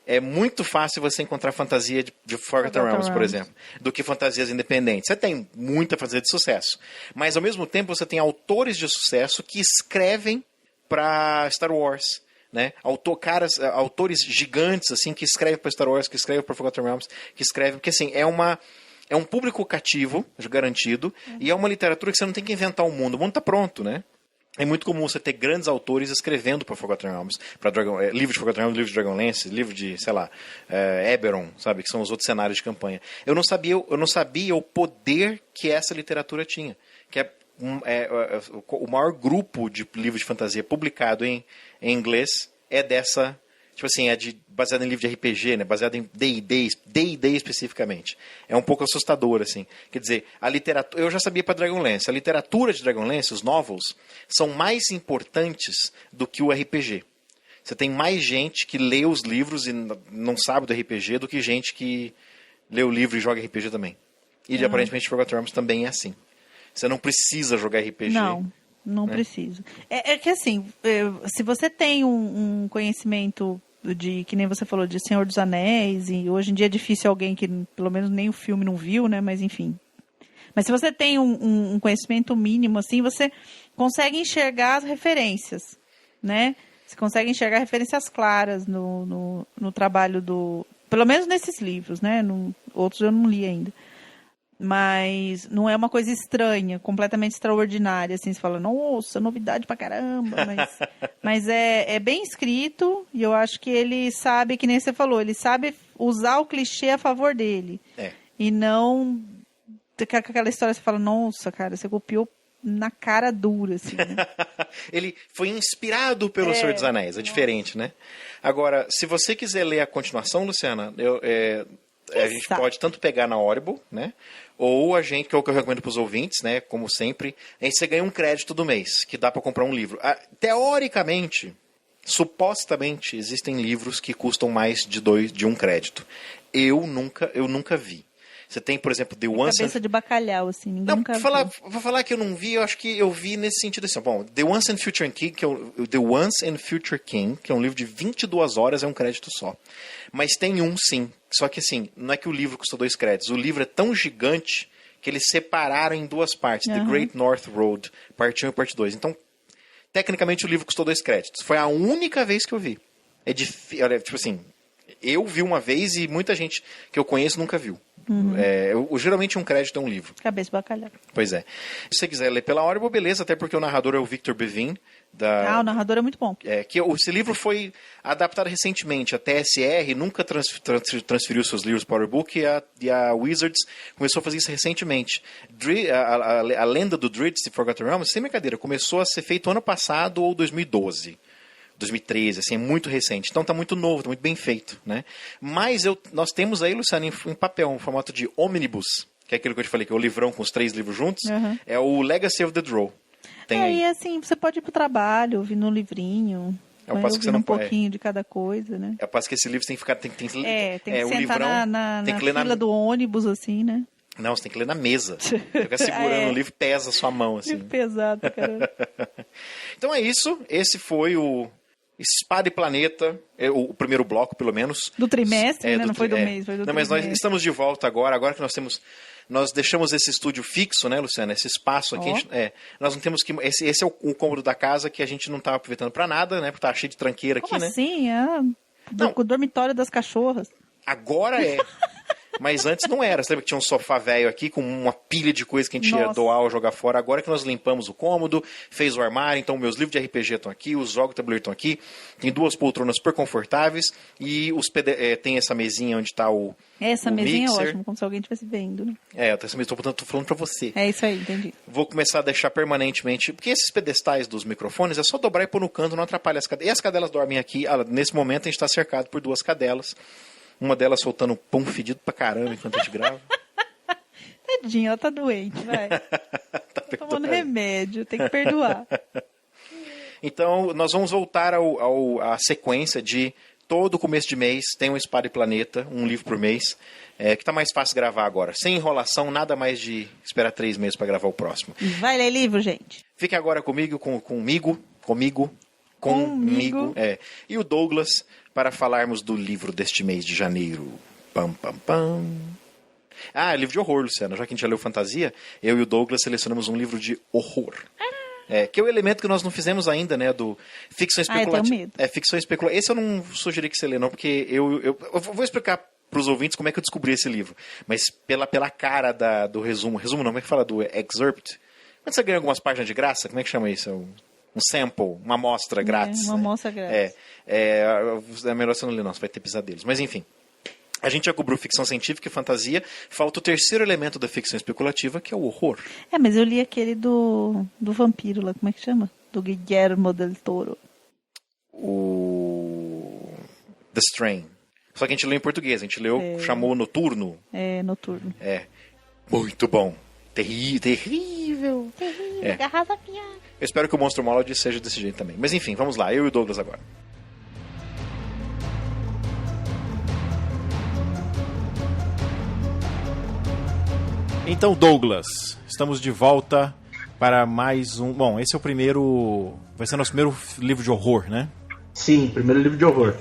[SPEAKER 2] É muito fácil você encontrar fantasia de Forgotten Realms, por exemplo, do que fantasias independentes. Você tem muita fantasia de sucesso, mas ao mesmo tempo você tem autores de sucesso que escrevem para Star Wars, né? Autores gigantes assim que escrevem para Star Wars, que escrevem para Forgotten Realms, que escrevem, porque assim, é um público cativo, garantido, e é uma literatura que você não tem que inventar o mundo está pronto, né? É muito comum você ter grandes autores escrevendo para Forgotten Realms, livro de Forgotten Realms, livro de Dragonlance, livro de, sei lá, Eberron, sabe, que são os outros cenários de campanha. Eu não sabia o poder que essa literatura tinha, que é o maior grupo de livros de fantasia publicado em inglês é dessa, tipo assim, baseado em livro de RPG, né? Baseado em D&D especificamente. É um pouco assustador, assim. Quer dizer, a literatura... Eu já sabia para Dragonlance. A literatura de Dragonlance, os novels, são mais importantes do que o RPG. Você tem mais gente que lê os livros e não sabe do RPG do que gente que lê o livro e joga RPG também. E aparentemente Forgotten Realms também é assim. Você não precisa jogar RPG.
[SPEAKER 1] Não precisa. É que assim, se você tem um conhecimento que nem você falou, de Senhor dos Anéis, e hoje em dia é difícil alguém que pelo menos nem o filme não viu, né? Mas enfim. Mas se você tem um conhecimento mínimo, assim, você consegue enxergar as referências, né? Você consegue enxergar referências claras no trabalho pelo menos nesses livros, né? Outros eu não li ainda. Mas não é uma coisa estranha, completamente extraordinária, assim, você fala, nossa, novidade pra caramba, mas é bem escrito, e eu acho que ele sabe, que nem você falou, ele sabe usar o clichê a favor dele. E não aquela história que você fala, nossa, cara, você copiou na cara dura, assim, né?
[SPEAKER 2] Ele foi inspirado pelo Senhor dos Anéis, é diferente, né? Agora, se você quiser ler a continuação, Luciana, a gente pode tanto pegar na Audible, né? Ou que é o que eu recomendo para os ouvintes, né? Como sempre, aí você ganha um crédito do mês, que dá para comprar um livro. Teoricamente, supostamente, existem livros que custam mais de um crédito. Eu nunca vi. Você tem, por exemplo, The Once...
[SPEAKER 1] Cabeça de bacalhau, assim, ninguém nunca viu.
[SPEAKER 2] Vou falar que eu não vi, eu acho que eu vi nesse sentido assim. Bom, The Once and Future King, The Once and Future King, que é um livro de 22 horas, é um crédito só. Mas tem um, sim. Só que, assim, não é que o livro custou 2 créditos. O livro é tão gigante que eles separaram em 2 partes. The Great North Road, parte 1 e parte 2. Então, tecnicamente, o livro custou 2 créditos. Foi a única vez que eu vi. Olha, tipo assim, eu vi uma vez e muita gente que eu conheço nunca viu. Geralmente um crédito é um livro.
[SPEAKER 1] Cabeça bacalhau.
[SPEAKER 2] Pois é. Se você quiser ler pela Audible, beleza, até porque o narrador é o Victor Bevin.
[SPEAKER 1] O narrador é muito bom.
[SPEAKER 2] Esse livro foi adaptado recentemente. A TSR nunca transferiu seus livros para o audiobook e a Wizards começou a fazer isso recentemente. A lenda do Drizzt de Forgotten Realms, sem brincadeira, começou a ser feito ano passado ou 2012. 2013, assim, é muito recente. Então tá muito novo, tá muito bem feito, né? Mas nós temos aí, Luciano, em papel, um formato de omnibus, que é aquilo que eu te falei, que é o livrão com os 3 livros juntos, é o Legacy of the Drow.
[SPEAKER 1] E assim, você pode ir pro trabalho, ouvir no livrinho,
[SPEAKER 2] ouvir
[SPEAKER 1] um pouquinho de cada coisa, né?
[SPEAKER 2] Eu passo que esse livro tem que ficar... Tem que
[SPEAKER 1] sentar livrão, na fila do ônibus, assim, né?
[SPEAKER 2] Não, você tem que ler na mesa. Ficar segurando o livro, pesa a sua mão, assim.
[SPEAKER 1] Pesado, cara.
[SPEAKER 2] Então é isso, esse foi o Espada e Planeta, o primeiro bloco, pelo menos.
[SPEAKER 1] Do trimestre, né? Não foi do mês, foi do trimestre.
[SPEAKER 2] Mas nós estamos de volta agora que nós deixamos esse estúdio fixo, né, Luciana? Esse espaço aqui, nós não temos que... Esse é o cômodo da casa que a gente não está aproveitando para nada, né? Porque tá cheio de tranqueira aqui, né?
[SPEAKER 1] Assim, o dormitório das cachorras.
[SPEAKER 2] Agora é... Mas antes não era. Você lembra que tinha um sofá velho aqui com uma pilha de coisa que a gente ia doar ou jogar fora? Agora que nós limpamos o cômodo, fez o armário, então meus livros de RPG estão aqui, os jogos de tabuleiro estão aqui, tem 2 poltronas super confortáveis e tem essa mesinha onde está o
[SPEAKER 1] mesinha
[SPEAKER 2] mixer.
[SPEAKER 1] É ótimo, como se alguém estivesse vendo, né?
[SPEAKER 2] Essa mesa, tô falando pra você.
[SPEAKER 1] É isso aí, entendi.
[SPEAKER 2] Vou começar a deixar permanentemente, porque esses pedestais dos microfones é só dobrar e pôr no canto, não atrapalha as cadelas. E as cadelas dormem aqui, nesse momento a gente está cercado por 2 cadelas. Uma delas soltando pão fedido pra caramba enquanto a gente grava.
[SPEAKER 1] Tadinha, ela tá doente, vai. Tá tomando remédio, tem que perdoar.
[SPEAKER 2] Então, nós vamos voltar à sequência de todo começo de mês, tem um Espada e Planeta, um livro por mês, que tá mais fácil gravar agora. Sem enrolação, nada mais de esperar 3 meses para gravar o próximo.
[SPEAKER 1] Vai ler livro, gente.
[SPEAKER 2] Fique agora comigo. E o Douglas, para falarmos do livro deste mês de janeiro. Pam, pam, pam. Livro de horror, Luciana. Já que a gente já leu fantasia, eu e o Douglas selecionamos um livro de horror. Que é o elemento que nós não fizemos ainda, né? Do ficção especulativa.
[SPEAKER 1] Eu tenho medo.
[SPEAKER 2] Ficção especulativa. Esse eu não sugeri que você lê, não, porque eu vou explicar para os ouvintes como é que eu descobri esse livro. Mas pela cara do resumo. Resumo não, como é que fala? Do excerpt. Quando você ganha algumas páginas de graça, como é que chama isso? sample, uma amostra grátis.
[SPEAKER 1] Uma amostra grátis.
[SPEAKER 2] É melhor você não ler, não, você vai ter pesadelos. Mas enfim, a gente já cobriu ficção científica e fantasia. Falta o terceiro elemento da ficção especulativa, que é o horror.
[SPEAKER 1] Mas eu li aquele do vampiro lá, como é que chama? Do Guillermo del Toro.
[SPEAKER 2] O The Strain. Só que a gente leu em português, a gente leu, chamou Noturno.
[SPEAKER 1] Noturno.
[SPEAKER 2] Muito bom. Terrível. Eu espero que o Monstrumology seja desse jeito também. Mas enfim, vamos lá, eu e o Douglas agora. Então, Douglas, estamos de volta para mais um... Bom, esse é o primeiro... Vai ser o nosso primeiro livro de horror, né?
[SPEAKER 3] Sim, primeiro livro de horror.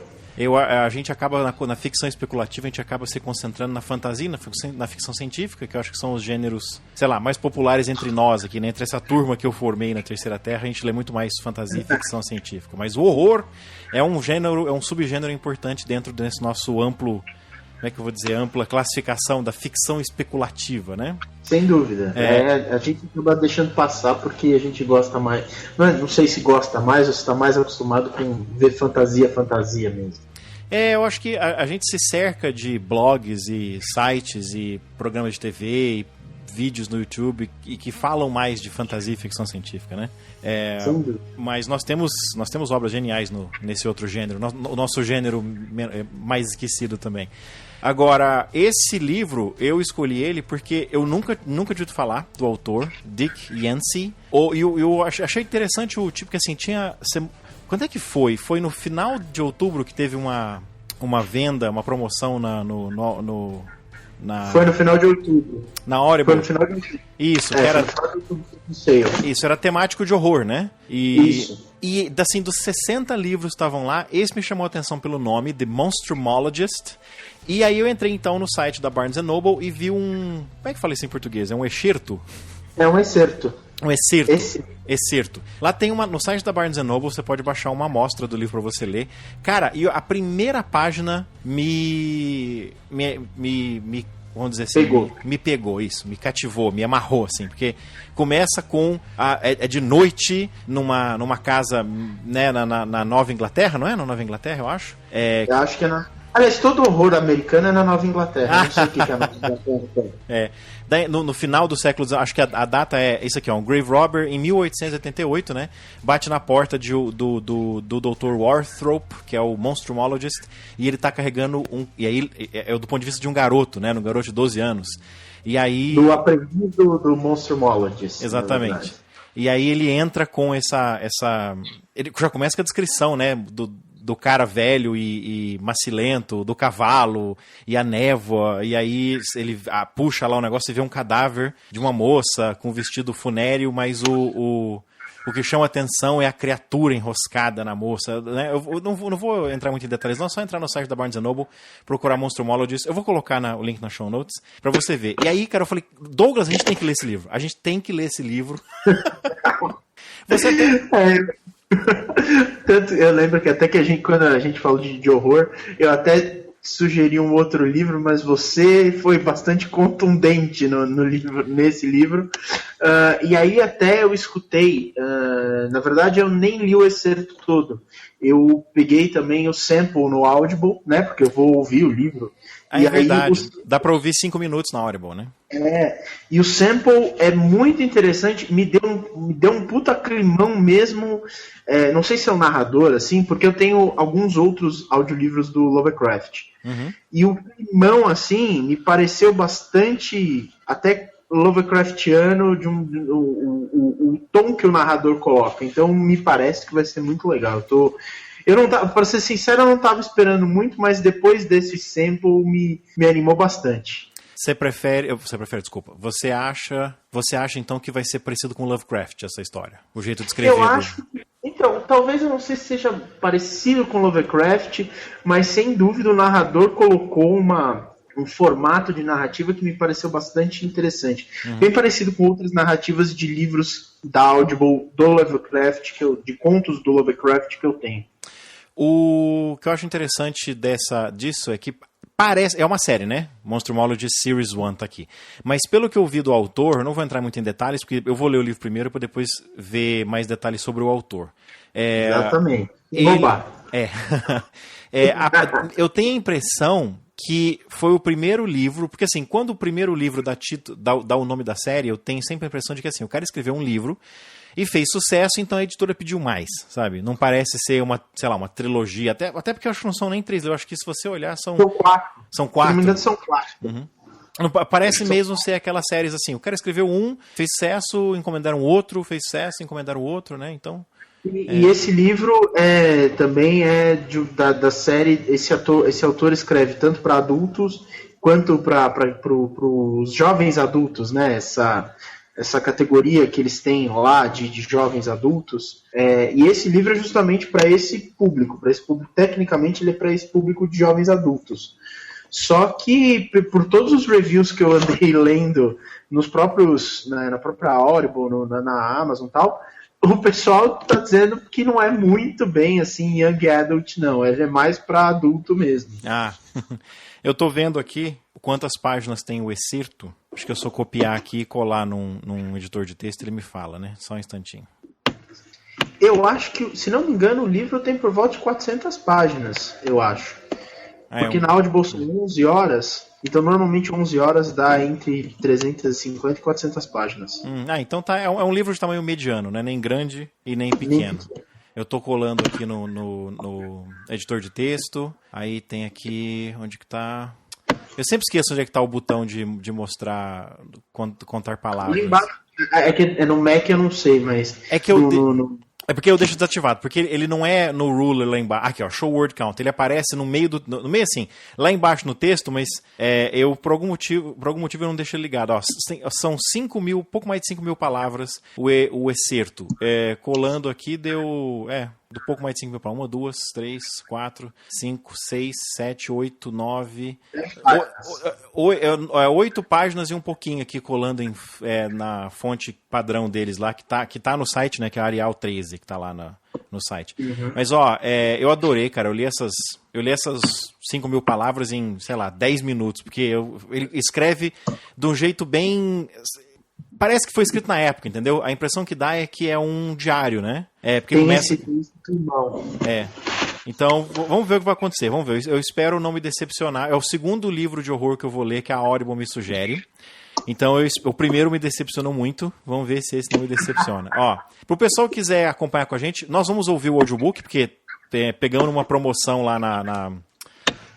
[SPEAKER 2] A gente acaba, na ficção especulativa, a gente acaba se concentrando na fantasia, na ficção científica, que eu acho que são os gêneros, sei lá, mais populares entre nós aqui, né? Entre essa turma que eu formei na Terceira Terra, a gente lê muito mais fantasia e ficção científica. Mas o horror é um gênero, é um subgênero importante dentro desse nosso amplo, como é que eu vou dizer, ampla classificação da ficção especulativa, né?
[SPEAKER 3] Sem dúvida. A gente acaba deixando passar porque a gente gosta mais. Não sei se gosta mais ou se está mais acostumado com ver fantasia mesmo.
[SPEAKER 2] Eu acho que a gente se cerca de blogs e sites e programas de TV e vídeos no YouTube e que falam mais de fantasia e ficção científica, né? Mas nós temos obras geniais nesse outro gênero, o nosso gênero mais esquecido também. Agora, esse livro, eu escolhi ele porque eu nunca tinha ouvido falar do autor, Dick Yancey. Eu achei interessante o tipo que assim, tinha... Quando é que foi? Foi no final de outubro que teve uma venda, uma promoção
[SPEAKER 3] Foi no final de outubro.
[SPEAKER 2] Na Audible.
[SPEAKER 3] Foi no final de outubro.
[SPEAKER 2] Isso, Isso, era temático de horror, né?
[SPEAKER 3] Isso.
[SPEAKER 2] E assim, dos 60 livros que estavam lá, esse me chamou a atenção pelo nome, The Monstrumologist. E aí eu entrei então no site da Barnes & Noble e vi um... Como é que fala isso em português? É um excerto?
[SPEAKER 3] É um excerto.
[SPEAKER 2] Um excerto. Lá tem no site da Barnes & Noble você pode baixar uma amostra do livro para você ler. Cara, e a primeira página me vamos dizer assim, me pegou, isso, me cativou, me amarrou, assim, porque começa com é de noite numa casa, né, na Nova Inglaterra, não é? Na Nova Inglaterra, eu acho.
[SPEAKER 3] Eu acho que é Aliás, todo horror americano é na Nova Inglaterra. Não sei o que é a Nova Inglaterra.
[SPEAKER 2] Daí, no final do século XIX, acho que a data é isso aqui, ó, um grave robber em 1888, né? Bate na porta do Dr. Warthrope, que é o Monstrumologist, e ele tá carregando e aí é do ponto de vista de um garoto, né? Um garoto de 12 anos. E aí... Do
[SPEAKER 3] aprendiz do Monstrumologist.
[SPEAKER 2] Exatamente. E aí ele entra com essa... Ele já começa com a descrição, né? Do cara velho e macilento, do cavalo e a névoa, e aí ele puxa lá o negócio e vê um cadáver de uma moça com vestido funéreo, mas o que chama atenção é a criatura enroscada na moça, né? Eu não vou entrar muito em detalhes, não, é só entrar no site da Barnes & Noble, procurar Monstrumologist, eu vou colocar o link na show notes pra você ver. E aí, cara, eu falei, Douglas, a gente tem que ler esse livro. A gente tem que ler esse livro. Você tem...
[SPEAKER 3] Tanto, eu lembro que até que quando a gente falou de horror, eu até sugeri um outro livro, mas você foi bastante contundente nesse livro. E aí até eu escutei, na verdade eu nem li o excerto todo. Eu peguei também o sample no Audible, né? Porque eu vou ouvir o livro.
[SPEAKER 2] É verdade. Dá pra ouvir 5 minutos na Audible, né?
[SPEAKER 3] E o sample é muito interessante, me deu um puta climão mesmo, não sei se é um narrador, assim, porque eu tenho alguns outros audiolivros do Lovecraft.
[SPEAKER 2] Uhum.
[SPEAKER 3] E o climão, assim, me pareceu bastante, até Lovecraftiano, o tom que o narrador coloca. Então me parece que vai ser muito legal. Eu não tava, para ser sincero, eu não estava esperando muito, mas depois desse sample me animou bastante.
[SPEAKER 2] Você prefere, desculpa. Você acha então que vai ser parecido com Lovecraft essa história? O jeito de escrever?
[SPEAKER 3] Eu acho. Então, talvez eu não sei se seja parecido com Lovecraft, mas sem dúvida o narrador colocou um formato de narrativa que me pareceu bastante interessante.
[SPEAKER 2] Uhum.
[SPEAKER 3] Bem parecido com outras narrativas de livros da Audible do Lovecraft, de contos do Lovecraft que eu tenho.
[SPEAKER 2] O que eu acho interessante disso é que
[SPEAKER 4] parece... É uma série, né? Monstrumology Series 1 tá aqui. Mas pelo que eu vi do autor, eu não vou entrar muito em detalhes, porque eu vou ler o livro primeiro para depois ver mais detalhes sobre o autor.
[SPEAKER 3] Exatamente.
[SPEAKER 4] Eu tenho a impressão que foi o primeiro livro, porque assim, quando o primeiro livro dá o nome da série, eu tenho sempre a impressão de que assim, o cara escreveu um livro e fez sucesso, então a editora pediu mais, sabe? Não parece ser uma trilogia, até porque eu acho que não são nem 3, eu acho que se você olhar são 4. São 4? Se não me engano,
[SPEAKER 3] são 4.
[SPEAKER 4] Uhum. Parece mesmo ser aquelas séries assim, o cara escreveu um, fez sucesso, encomendaram outro, fez sucesso, encomendaram outro, né? Então...
[SPEAKER 3] E esse livro também é da série, esse autor escreve tanto para adultos quanto para os jovens adultos, né? Essa categoria que eles têm lá de jovens adultos. E esse livro é justamente para esse público. Tecnicamente ele é para esse público de jovens adultos. Só que por todos os reviews que eu andei lendo nos próprios, na própria Audible, na Amazon e tal, o pessoal tá dizendo que não é muito bem assim young adult, não. Ele é mais para adulto mesmo.
[SPEAKER 4] Eu tô vendo aqui quantas páginas tem o excerto. Acho que eu só copiar aqui e colar num editor de texto, ele me fala, né? Só um instantinho.
[SPEAKER 3] Eu acho que, se não me engano, o livro tem por volta de 400 páginas, eu acho. Porque na Audible são 11 horas, então normalmente 11 horas dá entre 350 e 400 páginas.
[SPEAKER 4] Então é um livro de tamanho mediano, né? Nem grande e nem pequeno. Eu tô colando aqui no editor de texto, aí tem aqui, onde que tá... Eu sempre esqueço onde é que tá o botão de mostrar, contar palavras.
[SPEAKER 3] No Mac eu não sei, mas...
[SPEAKER 4] É porque eu deixo desativado, porque ele não é no ruler lá embaixo. Aqui, ó, show word count. Ele aparece no meio assim, lá embaixo no texto, mas eu, por algum motivo eu não deixo ele ligado. Ó, são 5 mil, pouco mais de 5 mil palavras o excerto. Colando aqui deu, do pouco mais de 5 mil palavras. 1, 2, 3, 4, 5, 6, 7, 8, 9... 8 páginas e um pouquinho aqui colando na fonte padrão deles lá, que tá no site, né, que é a Arial 13, que tá lá no site. Uhum. Mas, eu adorei, cara, eu li essas 5 mil palavras em, sei lá, 10 minutos, porque ele escreve de um jeito bem... Parece que foi escrito na época, entendeu? A impressão que dá é que é um diário, né? Porque começa... Então, vamos ver o que vai acontecer. Vamos ver. Eu espero não me decepcionar. É o segundo livro de horror que eu vou ler que a Audible me sugere. Então, o primeiro me decepcionou muito. Vamos ver se esse não me decepciona. Pro pessoal que quiser acompanhar com a gente, nós vamos ouvir o audiobook, porque pegamos uma promoção lá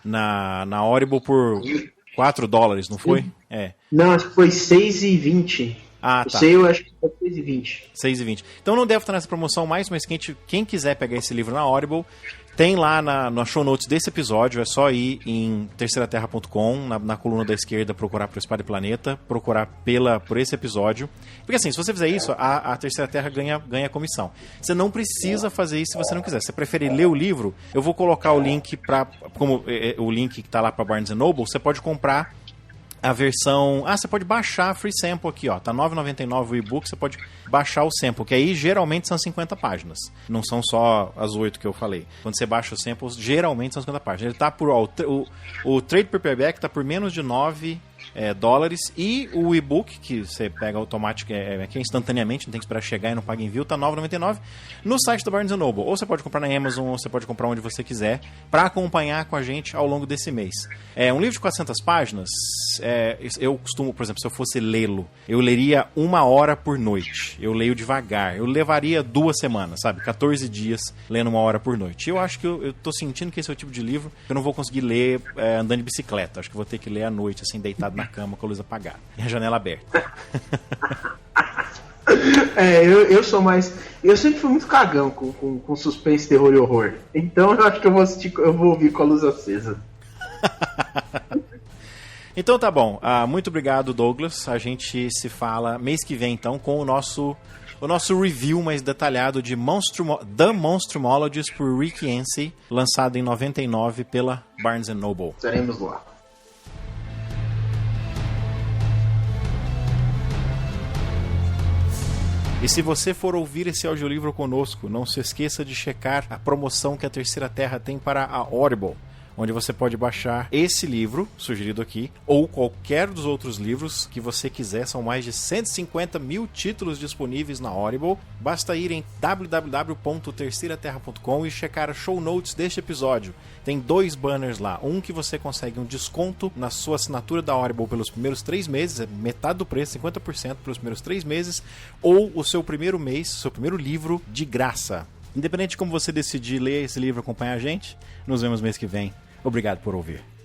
[SPEAKER 4] na Audible por $4, não foi?
[SPEAKER 3] Não, acho que foi $6,20.
[SPEAKER 4] Tá.
[SPEAKER 3] Eu acho que foi $6,20.
[SPEAKER 4] $6,20. Então não deve estar nessa promoção mais, mas quem quiser pegar esse livro na Audible, tem lá na show notes desse episódio, é só ir em terceiraterra.com, na coluna da esquerda, procurar por Espada e Planeta, procurar por esse episódio. Porque assim, se você fizer isso, a Terceira Terra ganha comissão. Você não precisa fazer isso se você não quiser. Se você preferir ler o livro, eu vou colocar o link como o link que está lá para Barnes & Noble, você pode comprar a versão... você pode baixar a free sample aqui, ó. Tá R$9,99 o e-book, você pode baixar o sample, que aí geralmente são 50 páginas. Não são só as 8 que eu falei. Quando você baixa os samples, geralmente são 50 páginas. Ele tá por... o trade paperback tá por menos de $9, e o e-book, que você pega automático, aqui instantaneamente, não tem que esperar chegar e não paga envio, tá R$9,99 no site da Barnes & Noble. Ou você pode comprar na Amazon, ou você pode comprar onde você quiser, para acompanhar com a gente ao longo desse mês. Um livro de 400 páginas, eu costumo, por exemplo, se eu fosse lê-lo, eu leria 1 hora por noite. Eu leio devagar. Eu levaria 2 semanas, sabe? 14 dias lendo 1 hora por noite. Eu acho que eu tô sentindo que esse é o tipo de livro que eu não vou conseguir ler andando de bicicleta. Acho que vou ter que ler à noite, assim, deitado na cama com a luz apagada e a janela aberta.
[SPEAKER 3] Eu sou mais... Eu sempre fui muito cagão com suspense, terror e horror. Então eu acho que eu vou ouvir com a luz acesa.
[SPEAKER 4] Então tá bom. Muito obrigado, Douglas. A gente se fala mês que vem, então, com o nosso review mais detalhado de The Monstrumologies por Rick Yancey, lançado em 99 pela Barnes & Noble.
[SPEAKER 3] Estaremos lá.
[SPEAKER 4] E se você for ouvir esse audiolivro conosco, não se esqueça de checar a promoção que a Terceira Terra tem para a Audible. onde você pode baixar esse livro, sugerido aqui, ou qualquer dos outros livros que você quiser. São mais de 150 mil títulos disponíveis na Audible. Basta ir em www.terceiraterra.com e checar as show notes deste episódio. Tem 2 banners lá. Um que você consegue um desconto na sua assinatura da Audible pelos primeiros 3 meses, é metade do preço, 50% pelos primeiros 3 meses, ou o seu primeiro mês, seu primeiro livro de graça. Independente de como você decidir ler esse livro e acompanhar a gente, nos vemos mês que vem. Obrigado por ouvir.